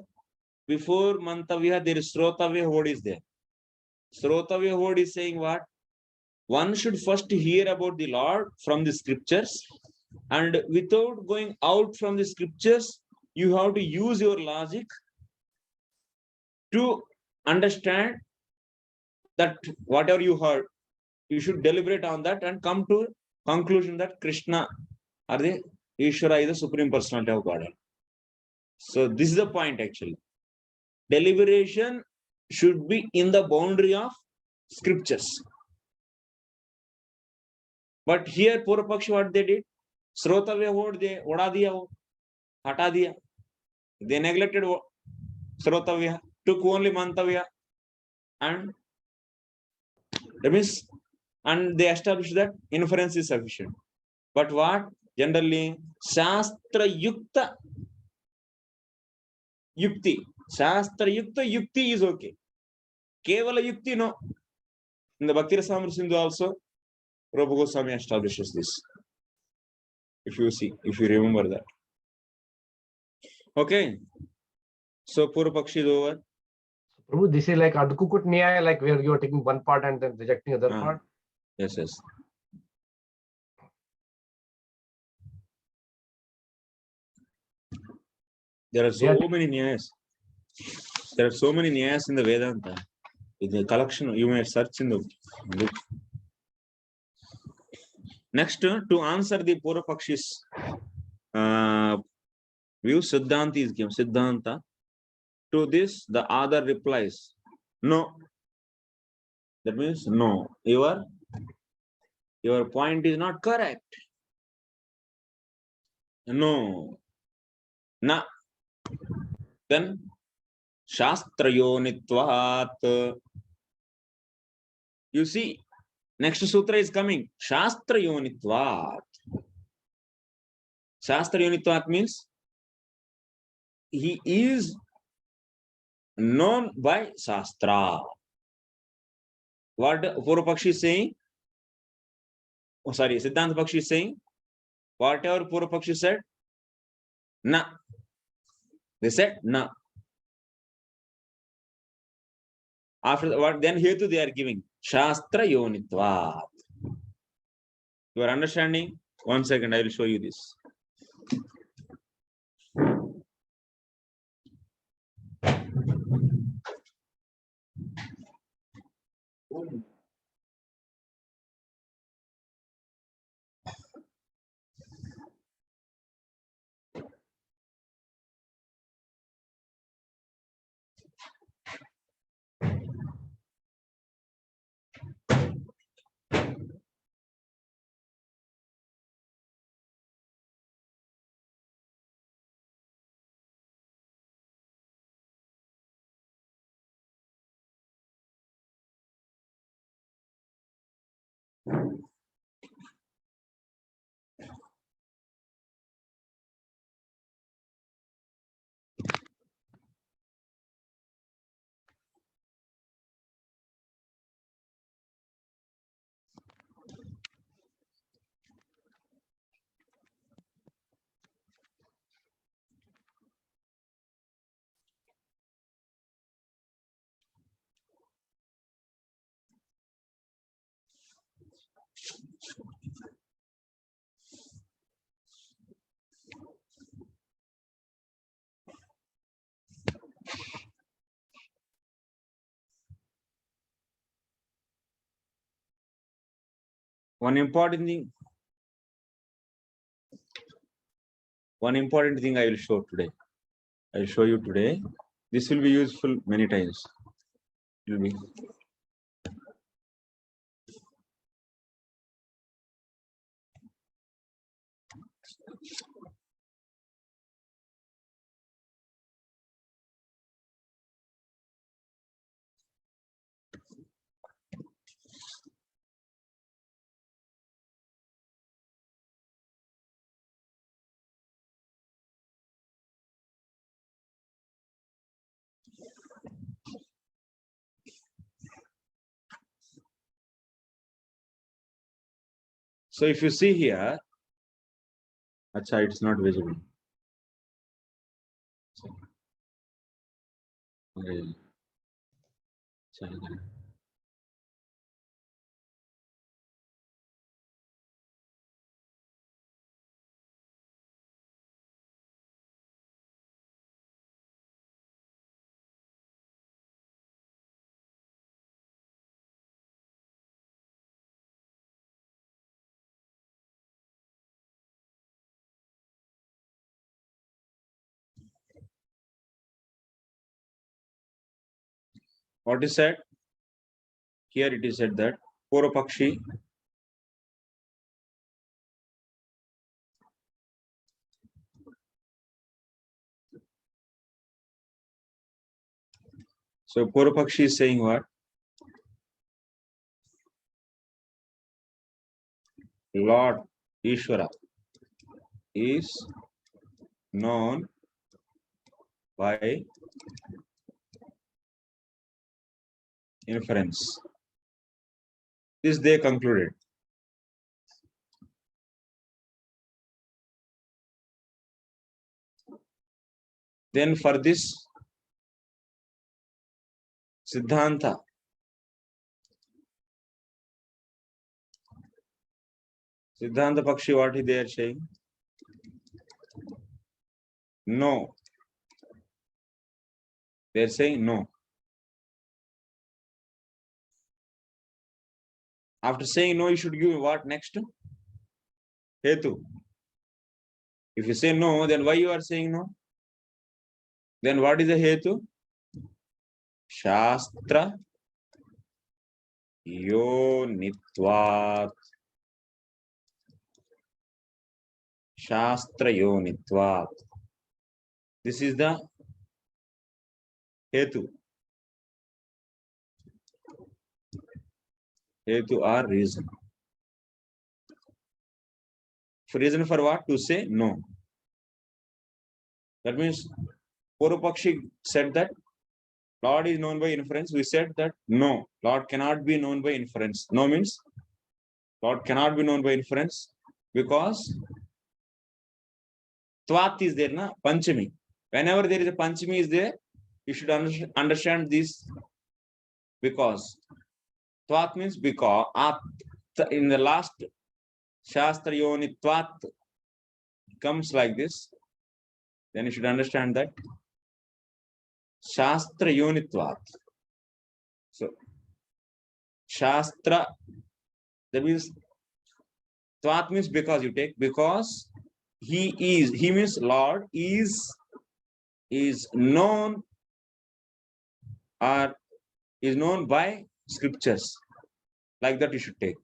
before Mantavya, there is Srotavya word is there. Srotavya word is saying what? One should first hear about the Lord from the scriptures, and without going out from the scriptures, you have to use your logic to understand that whatever you heard, you should deliberate on that and come to conclusion that Krishna or the Ishvara is the supreme personality of God. So this is the point actually. Deliberation should be in the boundary of scriptures. But here Purvapakshi, what they did? Srotavya word they oda diya, hata diya. They neglected Srotavya, took only Mantavya, and that means, and they established that inference is sufficient. But what? Generally, Shastra Yukta Yukti. Shastra Yukta Yukti is okay. Kevala Yukti, no. In the Bhakti Rasamrita Sindhu also, Rupa Goswami establishes this. If you see, if you remember that. Okay. So Purvapakshi is over. Prabhu, this is like Adhukut Nyaya, like where you are taking one part and then rejecting other Ah. part. Yes, yes. There are so many nyayas. There are so many nyayas in the Vedanta. In the collection, you may search in the book. Next, to answer the Purvapakshi's view, Siddhanta is given. Siddhanta. To this, the other replies, no. That means no. Your point is not correct. No. Na. Then Shastrayonitvat. You see, next sutra is coming. Shastrayonitvat. Shastrayonitvat means he is known by Shastra. What Purvapakshi is saying? Oh, sorry, Siddhanta Pakshi is saying, whatever Purvapakshi said, na. They said na. After what then Hetu they are giving Shastra Yonitvat. You are understanding? 1 second, I will show you this. one important thing I will show today. I will show you today. This will be useful many times. It will be. So if you see here, acha, it's not visible. Okay. What is said? Here it is said that Purvapakshi so Purvapakshi is saying what? Lord Ishvara is known by inference. This they concluded. Then for this Siddhanta, Pakshi, what is they are saying? No. They are saying no. After saying no, you should give what next? Hetu. If you say no, then why you are saying no? Then what is the hetu? Shastra yonitvat. Shastra yonitvat. This is the hetu. Hetu or reason. For reason for what? To say no. That means Purvapakshi said that Lord is known by inference. We said that no, Lord cannot be known by inference. No means Lord cannot be known by inference because Tvat is there, na? Panchami. Whenever there is a Panchami is there, you should understand this because. Tvat means because. In the last Shastra Yoni Tvat comes like this, then you should understand that Shastra Yonitvat. So Shastra, that means Tvat means because you take, because he means Lord is known or is known by scriptures. Like that you should take.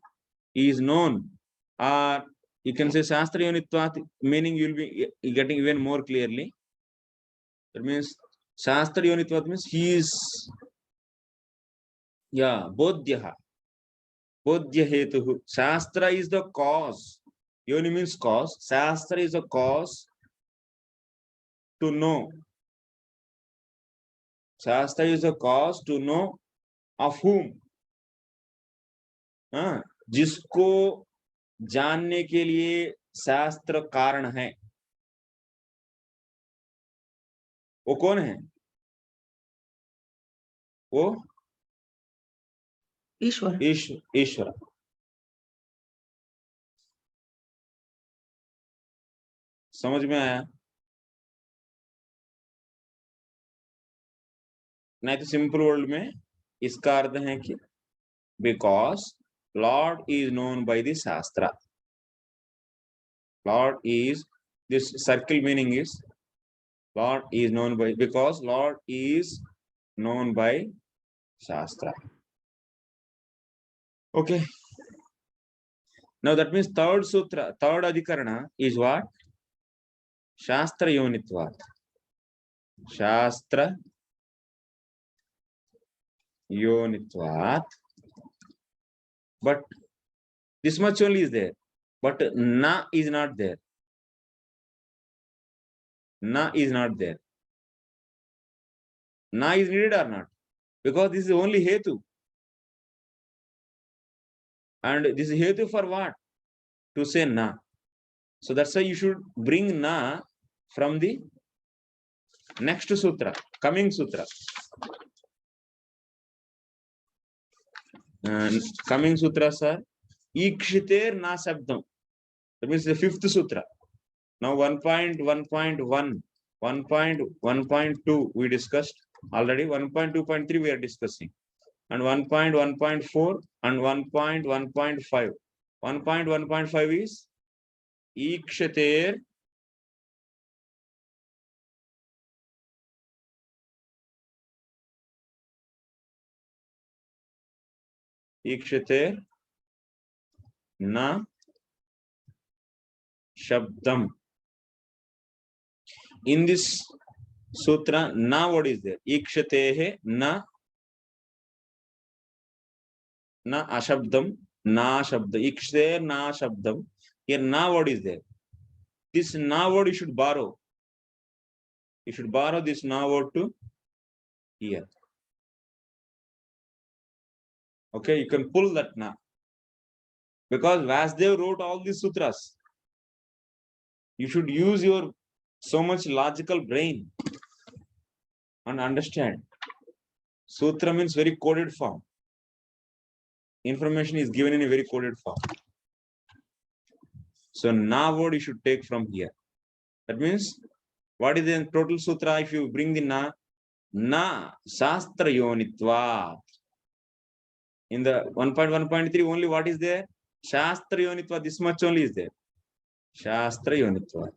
He is known, or you can say Shastra Yonitvat, meaning you will be getting even more clearly. That means Shastra Yonitvat means he is, Bodhyaha. Bodhya hetu. Shastra is the cause. Yoni means cause. Shastra is the cause to know. Shastra is the cause to know of whom. जिसको जानने के लिए शास्त्र कारण है, वो कौन है? वो ईश्वर. समझ में आया? नहीं तो सिंपल वर्ड में इसका अर्थ है कि because Lord is known by the Shastra. Lord is, this circle meaning is, Lord is known by, because Lord is known by Shastra. Okay. Now that means third sutra, third adhikarana is what? Shastra Yonitvat. Shastra Yonitvat. But this much only is there. But na is not there. Na is not there. Na is needed or not? Because this is only hetu. And this is hetu for what? To say na. So that's why you should bring na from the next sutra, coming sutra. Coming sutras are Ikshiter na Sabdam. That means the fifth sutra. Now 1.1.1, 1.1.2 we discussed already. 1.2.3 we are discussing. And 1.1.4 and 1.1.5. 1.1.5 is Ikshiter na Shabdam. In this sutra, na what is there? Ikshatehe na ashabdam, na shabda. Ikshate na shabdam. Here na what is there? This na word you should borrow. You should borrow this na word to here. Okay, you can pull that na. Because Vasudev wrote all these sutras. You should use your so much logical brain and understand. Sutra means very coded form. Information is given in a very coded form. So na word you should take from here. That means what is the total sutra? If you bring the na Shastra Yonitva. In the 1.1.3 only what is there? Shastra Yonitva, this much only is there. Shastra Yonitva.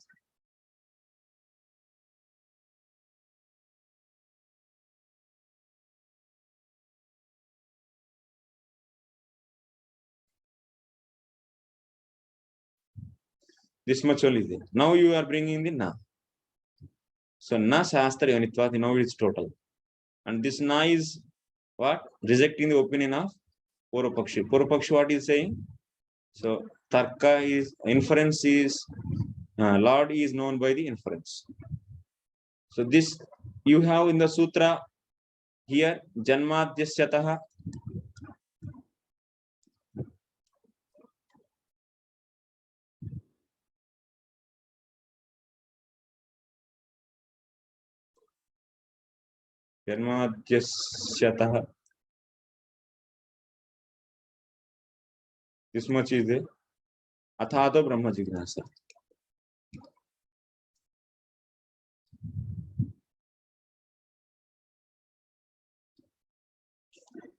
This much only is there. Now you are bringing the na. So na Shastra Yonitva, now it's total. And this na is what? Rejecting the opinion of Purvapakshi. Purvapakshi what is saying? So Tarka is, inference is, Lord is known by the inference. So this you have in the sutra here, Janmadyasyataha. Janmadyasyataha. This much is there. Athado Brahma Jignasa.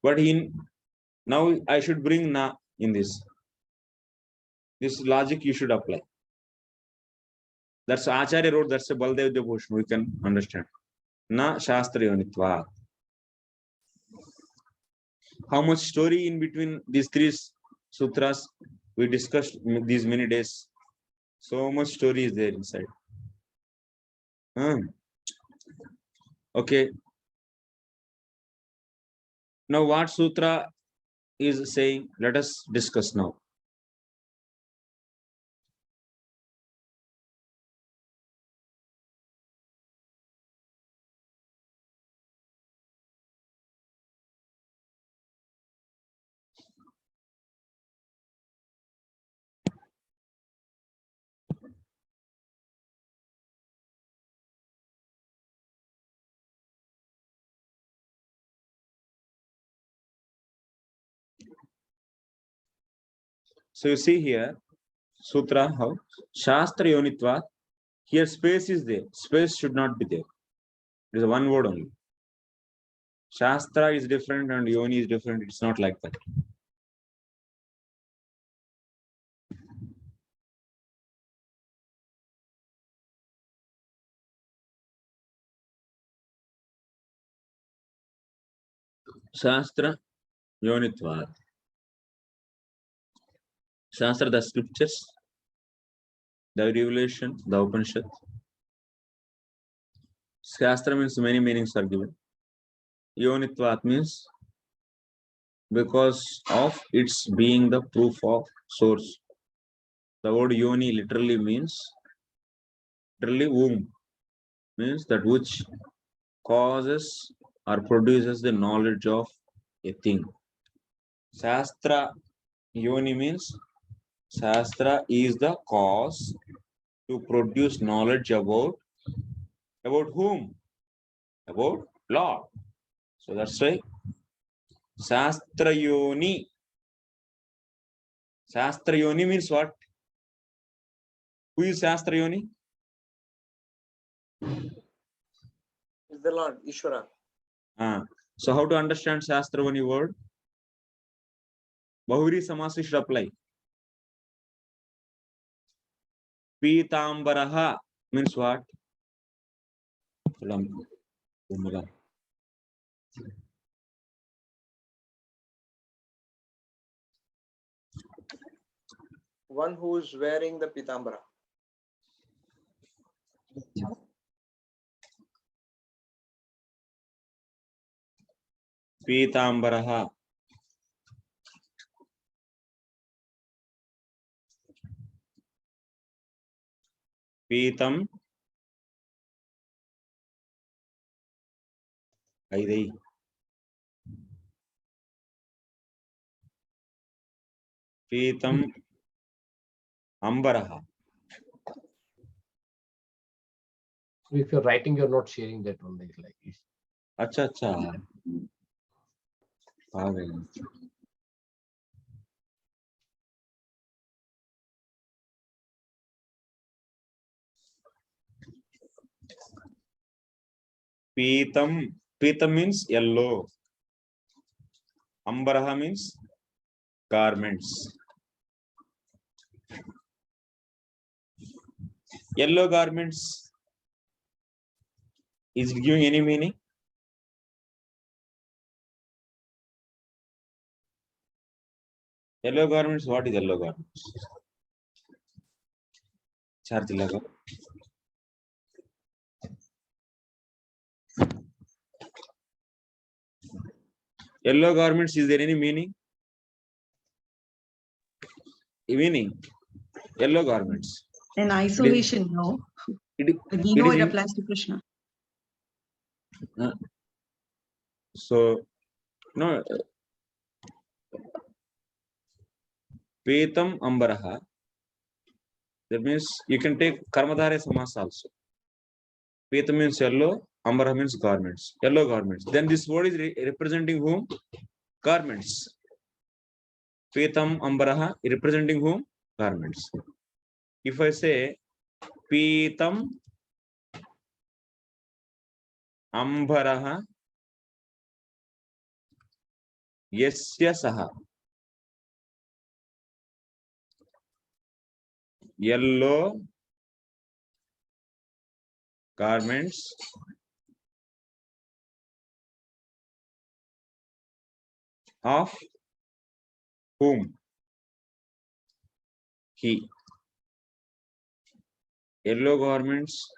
But now I should bring na in this. This logic you should apply. That's Acharya wrote, that's a Baldev devotion, we can understand. Na Shastra Yonitva. How much story in between these three sutras we discussed these many days. So much story is there inside. Okay. Now what sutra is saying? Let us discuss now. So you see here, sutra, how? Shastra Yonitva. Here space is there. Space should not be there. It is one word only. Shastra is different and Yoni is different. It's not like that. Shastra Yonitvat. Shastra, the scriptures, the revelation, the Upanishad. Shastra means many meanings are given. Yonitvat means because of its being the proof of source. The word yoni literally means womb, means that which causes or produces the knowledge of a thing. Shastra yoni means Shastra is the cause to produce knowledge about whom? About Lord. So that's why Shastra Yoni. Shastra Yoni means what? Who is Shastra Yoni? Is the Lord Ishvara. So how to understand Shastra Yoni word? Bahuri Samasa should apply. Pitambaraha means what? One who is wearing the pitambara. Pitambaraha. Pitam. Aidai. Pitam Ambaraha. So if you're writing, you're not sharing that only like this. Acha acha. Pitam. Pitam means yellow. Ambaraha means garments. Yellow garments. Is it giving any meaning? Yellow garments. What is yellow garments? Chartilaga. Yellow garments. Is there any meaning? Meaning. Yellow garments. In isolation, no. It, But we know is it in- applies to Krishna. So no. Petam Ambaraha. That means you can take Karmadhare Samas also. Petam means yellow, Ambaraha means garments. Yellow garments. Then this word is representing whom? Garments. Petam Ambaraha representing whom? Garments. If I say Petam Ambaraha Yasya Saha. Yellow garments of whom? He. Yellow garments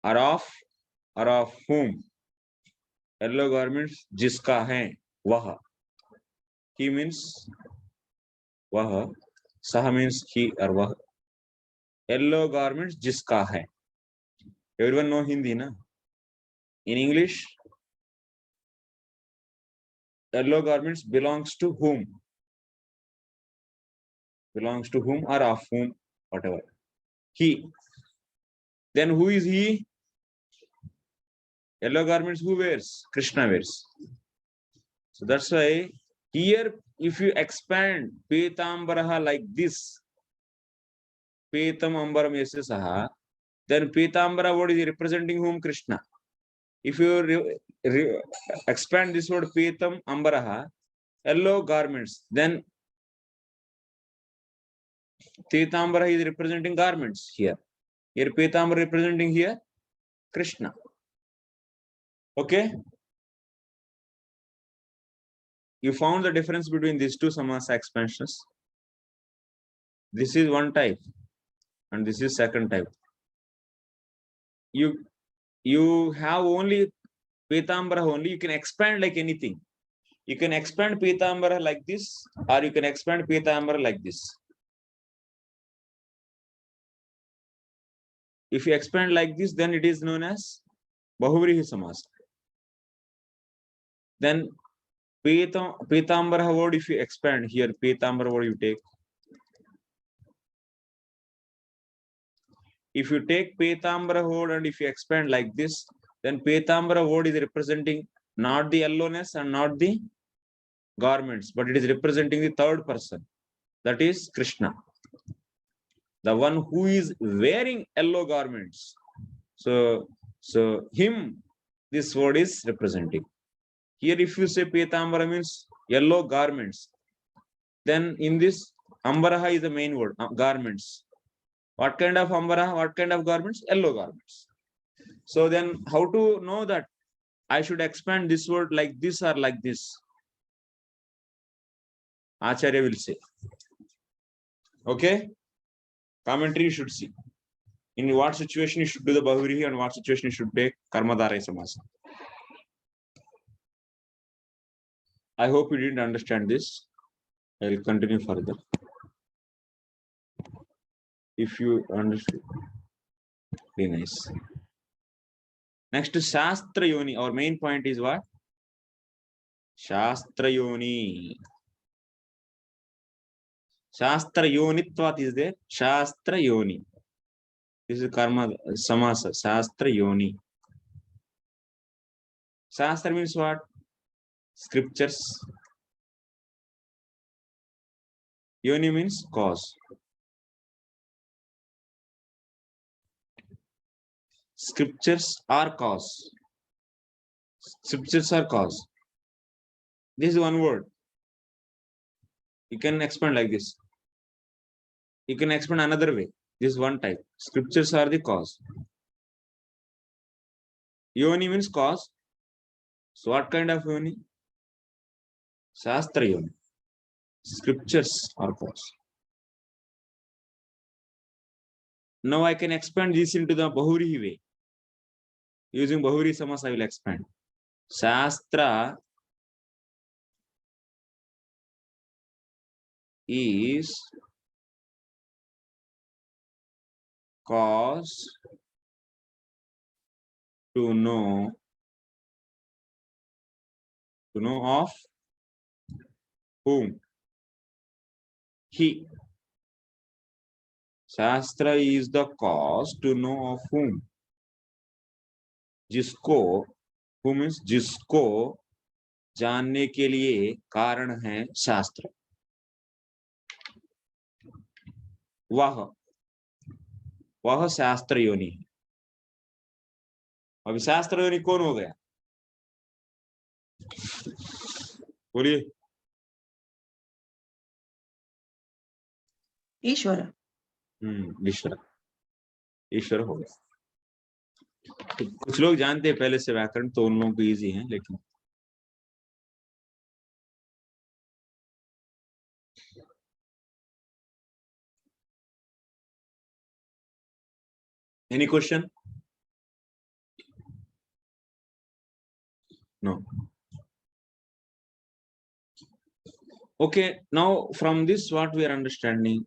are of whom? Yellow garments जिसका है वह. He means वह. Saha means he or वह. Yellow garments जिसका है. Everyone know Hindi, na? In English, yellow garments belongs to whom? Belongs to whom or of whom, whatever. He. Then who is he? Yellow garments who wears? Krishna wears. So that's why here, if you expand Pitambaraha like this, Pitam Ambaram Yasya Saha, then Pitambara word is representing whom? Krishna. If you expand this word Pitam Ambaraha, yellow garments, then Pitambara is representing garments here. Here Pitambara representing here Krishna. Okay? You found the difference between these two samasa expansions. This is one type, and this is second type. You have only Pitambara only. You can expand like anything. You can expand Pitambara like this, or you can expand Pitambara like this. If you expand like this, then it is known as Bahuvrihi Samasa. Then Pitambara word, if you expand here, Pitambara word you take. If you take Pitambara word and if you expand like this, then Pitambara word is representing not the yellowness and not the garments, but it is representing the third person. That is Krishna, the one who is wearing yellow garments. So him, this word is representing. Here, if you say Pitambara means yellow garments, then in this Ambaraha is the main word, garments. What kind of Ambaraha? What kind of garments? Yellow garments. So then how to know that I should expand this word like this or like this? Acharya will say. Okay? Commentary you should see. In what situation you should do the Bahuvrihi and what situation you should take Karmadharaya Samasa. I hope you didn't understand this. I will continue further. If you understood, be nice. Next to Shastra Yoni. Our main point is what? Shastra Yoni. Shastra Yonitvat is there. Shastra Yoni. This is Karma Samasa. Shastra Yoni. Shastra means what? Scriptures. Yoni means cause. Scriptures are cause. Scriptures are cause. This is one word. You can expand like this. You can expand another way. This is one type. Scriptures are the cause. Yoni means cause. So what kind of yoni? Shastra Yoni. Scriptures are cause. Now I can expand this into the Bahuvrihi way. Using Bahuvrihi Samasa, I will expand. Shastra is cause to know of whom? He. Shastra is the cause to know of whom? जिसको, who means जिसको जानने के लिए कारण है शास्त्र. वह शास्त्र योनि है. अभी शास्त्र योनि कौन हो गया? बोलिए. Ishvara. ईश्वर हो गया. तो कुछ लोग जानते हैं पहले से व्याकरण, तो उन लोगों को इजी है, लेकिन any question? No. Okay, now from this what we are understanding,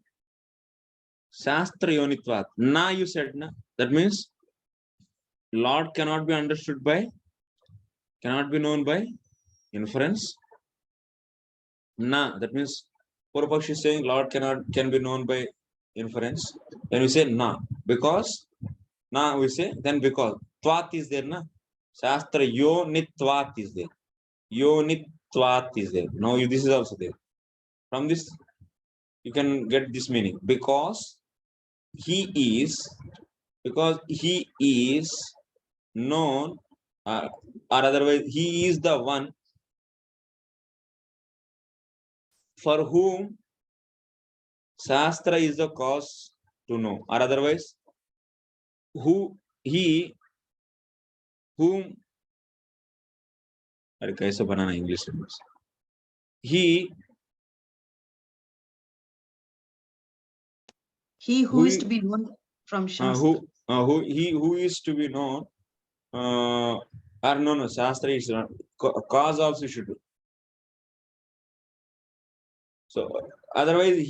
Shastra Yonitvat. Na you said na, that means Lord cannot be understood by, cannot be known by inference. Na, that means Purvapakshi is saying Lord can be known by inference. Then we say na, because na we say, then because Tvat is there na. Shastra Yonitvat is there. Yonitvat is there. Now this is also there. From this you can get this meaning, because he is known, or otherwise he is the one for whom Shastra is the cause to know, or otherwise whom अरे कैसे बनाना English में? he who is to be known from Shastra. who is to be known, or no, Shastra is not, cause also should do. So otherwise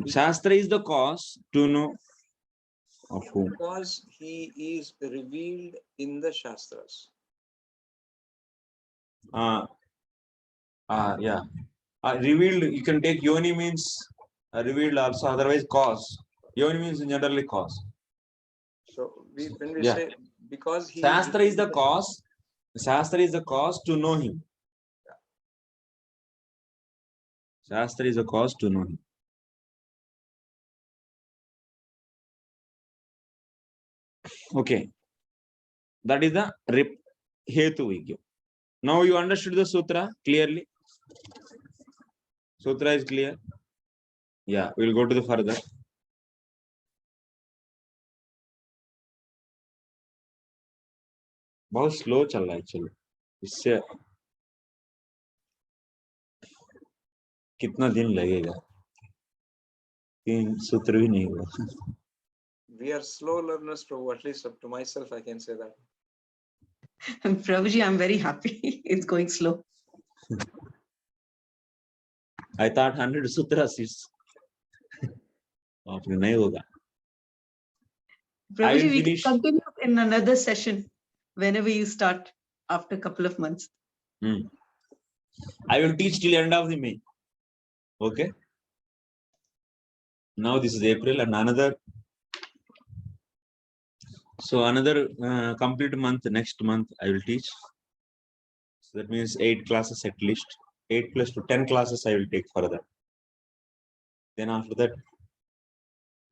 Shastra is the cause to know of whom. Because he is revealed in the Shastras. Yeah. Revealed, you can take yoni means revealed also, otherwise cause. Yoni means generally cause. So when we Yeah. say because he Shastra is the revealed cause. Shastra is the cause to know him. Shastra is the cause to know him. Okay. That is the hetu we give. Now you understood the sutra clearly? Sutra is clear? Yeah, we'll go to the further. बहुत slow चल रहा है actually, इससे कितना दिन लगेगा, 3 सूत्र भी नहीं हुआ. we are slow learners, Prabhu, at least up to myself, I can say that. Prabhuji, I'm very happy. It's going slow. I thought 100 sutras is नहीं होगा. Prabhuji, we can finish. continue in another session whenever you start after a couple of months. I will teach till end of the May. Okay. Now this is April and another complete month, next month I will teach. So that means 8 classes at least. 8 plus to 10 classes I will take further. Then after that,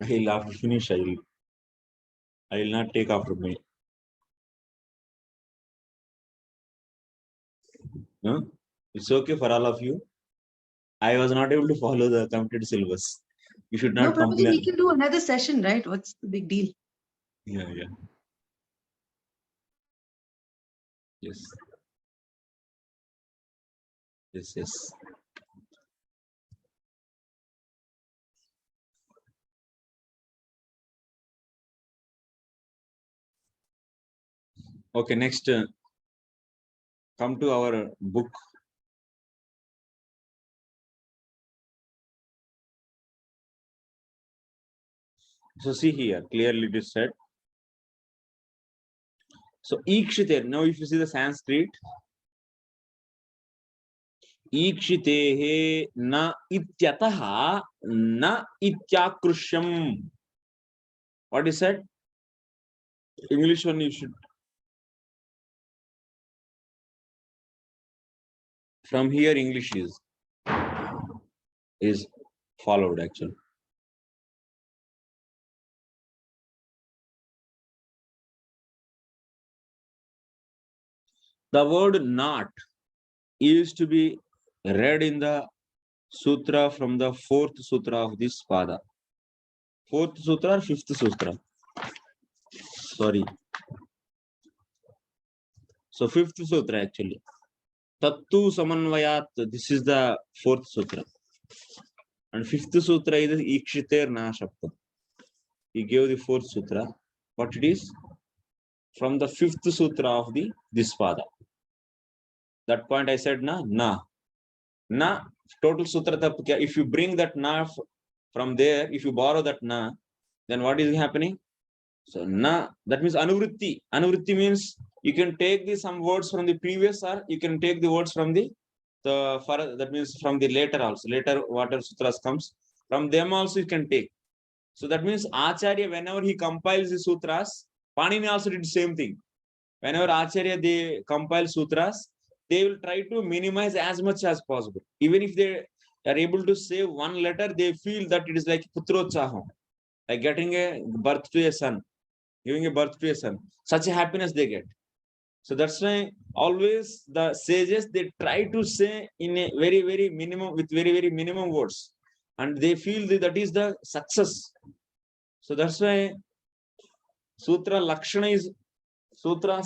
after finish I will not take after May. No? It's okay for all of you. I was not able to follow the completed syllabus. You should No, not Prabhuji, complain. we can do another session, right? What's the big deal? Yeah. Yes. Okay, next, come to our book. So see here, clearly it is said. So ikshite, now if you see the Sanskrit, ikshitehe na ityataha na ityakrusham. What is that? English one you should. From here English is followed actually. The word not is to be read in the sutra from the 4th sutra of this pada. 4th sutra or 5th sutra? Sorry. So 5th sutra actually. Tattu samanvayat, this is the 4th sutra. And 5th sutra is ikshiter na shabda. He gave the 4th sutra. What it is? From the 5th sutra of this pada. That point I said na. Total sutra tap kya? If you bring that na from there, if you borrow that na, then what is happening? So na, that means anuvritti. Anuvritti means you can take some words from the previous, or you can take the words from that means from the later also. Later whatever sutras comes, from them also you can take. So that means Acharya, whenever he compiles the sutras, Panini also did the same thing. Whenever Acharya they compile sutras, they will try to minimize as much as possible. Even if they are able to save one letter, they feel that it is like putrotsaham, like getting a birth to a son, giving a birth to a son. Such a happiness they get. So that's why always the sages, they try to say in a very, very minimum, with very, very minimum words. And they feel that is the success. So that's why Sutra's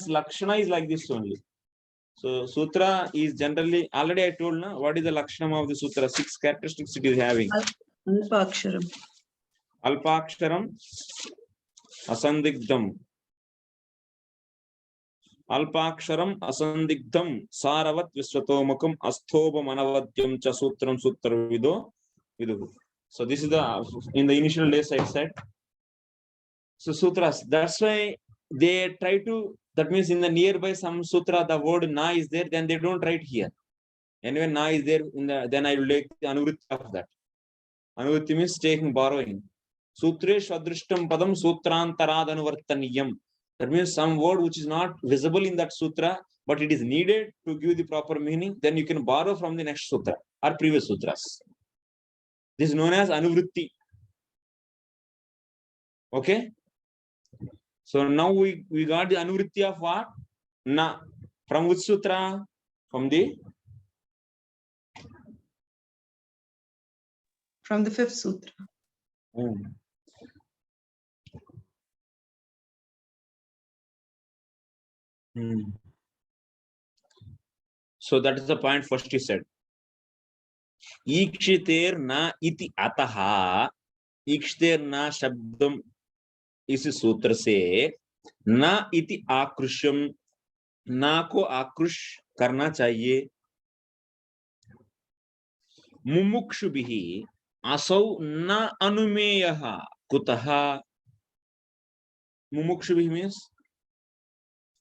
Lakshana is like this only. So sutra is generally, already I told na, what is the lakshanam of the sutra? 6 characteristics it is having. Alpaksharam. Alpaksharam, asandigdham. Alpaksharam, asandigdham, saravat visvatomakam, asthobam anavadyam cha sutram sutravido viduhu. So this is the, in the initial days I said. So sutras, that's why they try to, that means in the nearby some sutra, the word na is there, then they don't write here. And when na is there, in the, then I will take the anuvritti of that. Anuvritti means taking, borrowing. Sutresh adrishtam padam sutrantarad anuvartaniyam. That means some word which is not visible in that sutra, but it is needed to give the proper meaning, then you can borrow from the next sutra or previous sutras. This is known as anuvritti. Okay? So now we got the anuvritti of what? Na. From which sutra? From the Fifth sutra. So that is the point first he said. Ikshiter na iti ataha. Ikshiter na shabdam इस सूत्र से ना इति आकृष्यम, ना को आकृष करना चाहिए. मुमुक्षुभिः असौ न अनुमेयः कुतः. Mumukshuभिः means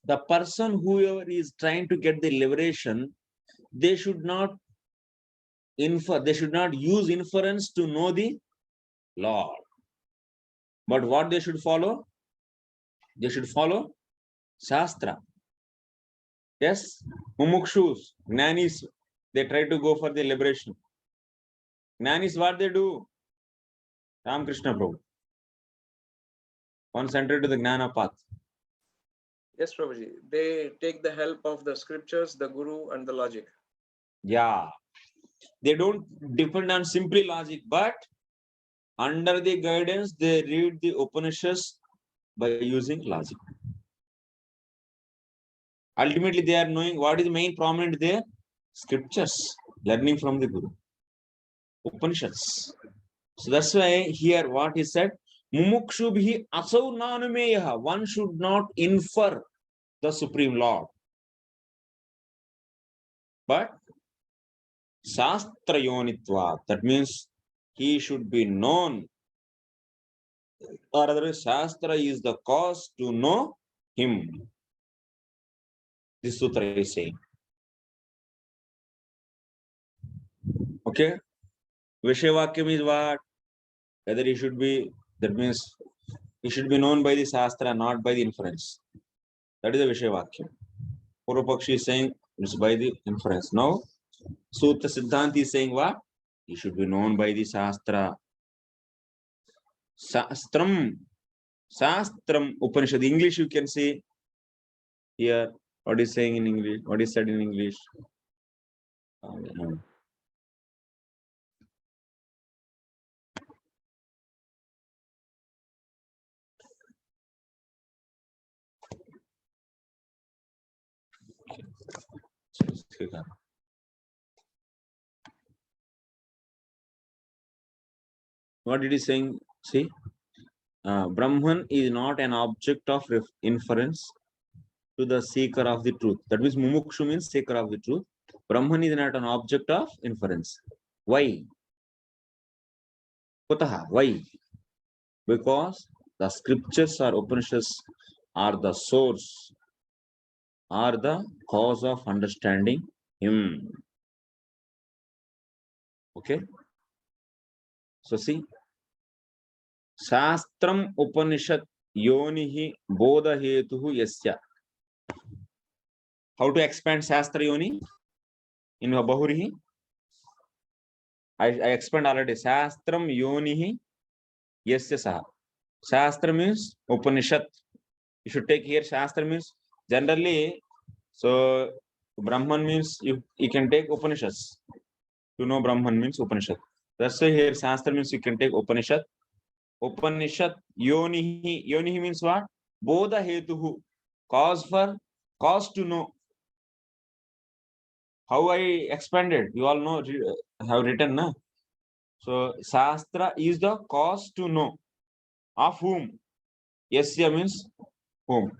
the person whoever is trying to get the liberation, they should not infer, they should not use inference to know the Lord. But what they should follow? They should follow Shastra. Yes, Mumukshus, Jnanis, they try to go for the liberation. Jnanis, what they do? Ramakrishna Prabhu. Concentrate to the Jnana path. Yes, Prabhuji. They take the help of the scriptures, the guru, and the logic. Yeah. They don't depend on simply logic, but under the guidance, they read the Upanishads by using logic. Ultimately, they are knowing what is the main prominent there? Scriptures, learning from the Guru. Upanishads. So that's why here what he said, Mumukshubhi asau nanumeyaha. One should not infer the Supreme Lord. But Shastra Yonitva, that means he should be known. Or otherwise, Shastra is the cause to know him. This sutra is saying. Okay? Vishayavakyam is what? Whether he should be, that means he should be known by the Shastra, not by the inference. That is the Vishayavakyam. Purvapakshi is saying it's by the inference. Now, Sutra Siddhanti is saying what? He should be known by the Shastra. Shastram Upanishad. English you can say here. What is saying in English? What is said in English? What did he saying? See, Brahman is not an object of inference to the seeker of the truth. That means Mumukshu means seeker of the truth. Brahman is not an object of inference. Why? Kutaha? Why? Because the scriptures or Upanishads are the source, are the cause of understanding him. Okay? So see, Shastram Upanishad Yonihi Bodha Hetuhu Yasya. How to expand Shastra Yoni in Bahurihi? I expand already. Shastram Yonihi Yasya Saha. Shastra means Upanishad. You should take here Shastra means generally. So Brahman means you can take Upanishads. You know Brahman means Upanishad. That's why here Shastra means you can take Upanishad. Upanishad Yonihi. Yonihi means what? Bodha Hetuhu. Cause to know. how I expanded, you all know, have written, na? So Shastra is the cause to know. Of whom? Yasya means whom.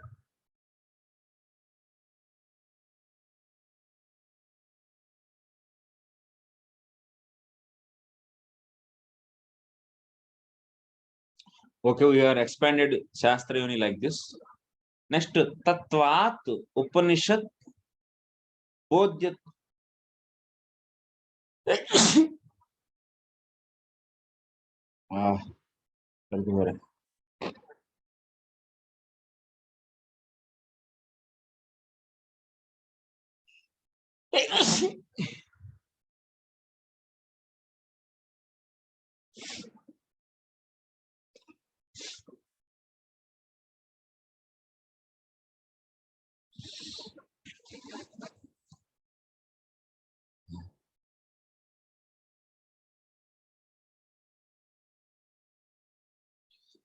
Okay, we are expanded Shastra only like this. Next, Tattvat Upanishad Bodhyat. Ah,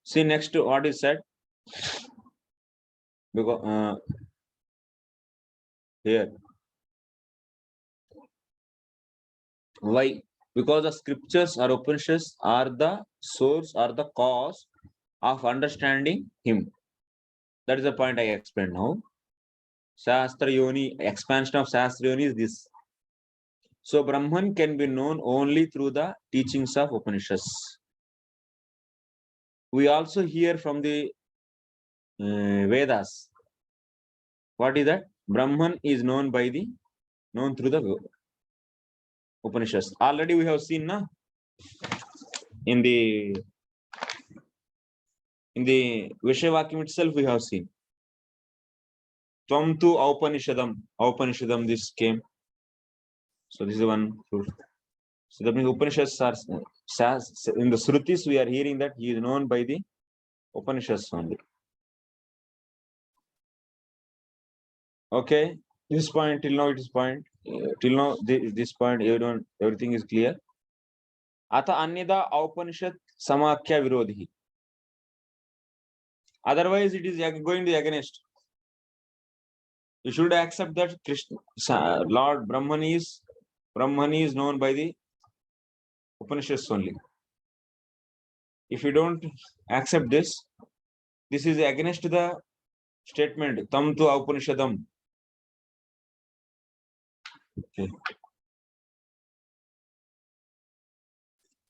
see next what is said, because here, why? Because the scriptures or Upanishads are the source or the cause of understanding him. That is the point I explained now. Shastra Yoni, expansion of Shastra Yoni is this. So Brahman can be known only through the teachings of Upanishads. We also hear from the Vedas. What is that? Brahman is known through the Upanishads. Already we have seen, na? In the Vishayavakyam itself we have seen. Tvam tu Aupanishadam, this came. So this is one proof. So that means Upanishads are, in the Shrutis we are hearing that he is known by the Upanishads only. Okay, this point, till now it is point. Till now this point, everything is clear. Ata Anyada Upanishad Samakya Virodhi. Otherwise it is going to be against. You should accept that Krishna, Lord Brahman is known by the Upanishads only. If you don't accept this, this is against the statement Tam tu Upanishadam. Okay.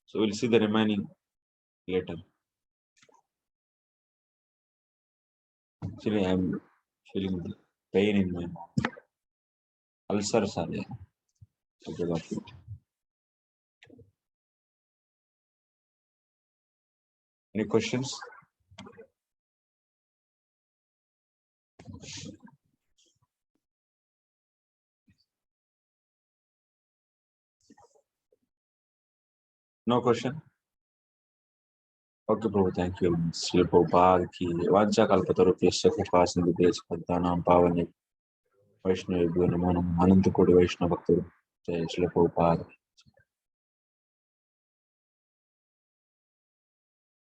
So we'll see the remaining later. Actually, I'm feeling the pain in my ulcers are there because of it. Any questions? No question? Okay, Prabhu, thank you. Srila Prabhupada ki Vancha Kalpatarupyasya Kripa Sindhu Paddanam Pavane Vaishnava Namo Namo Ananta Kodi Vaishnava Bhakta Jai Srila Prabhupada.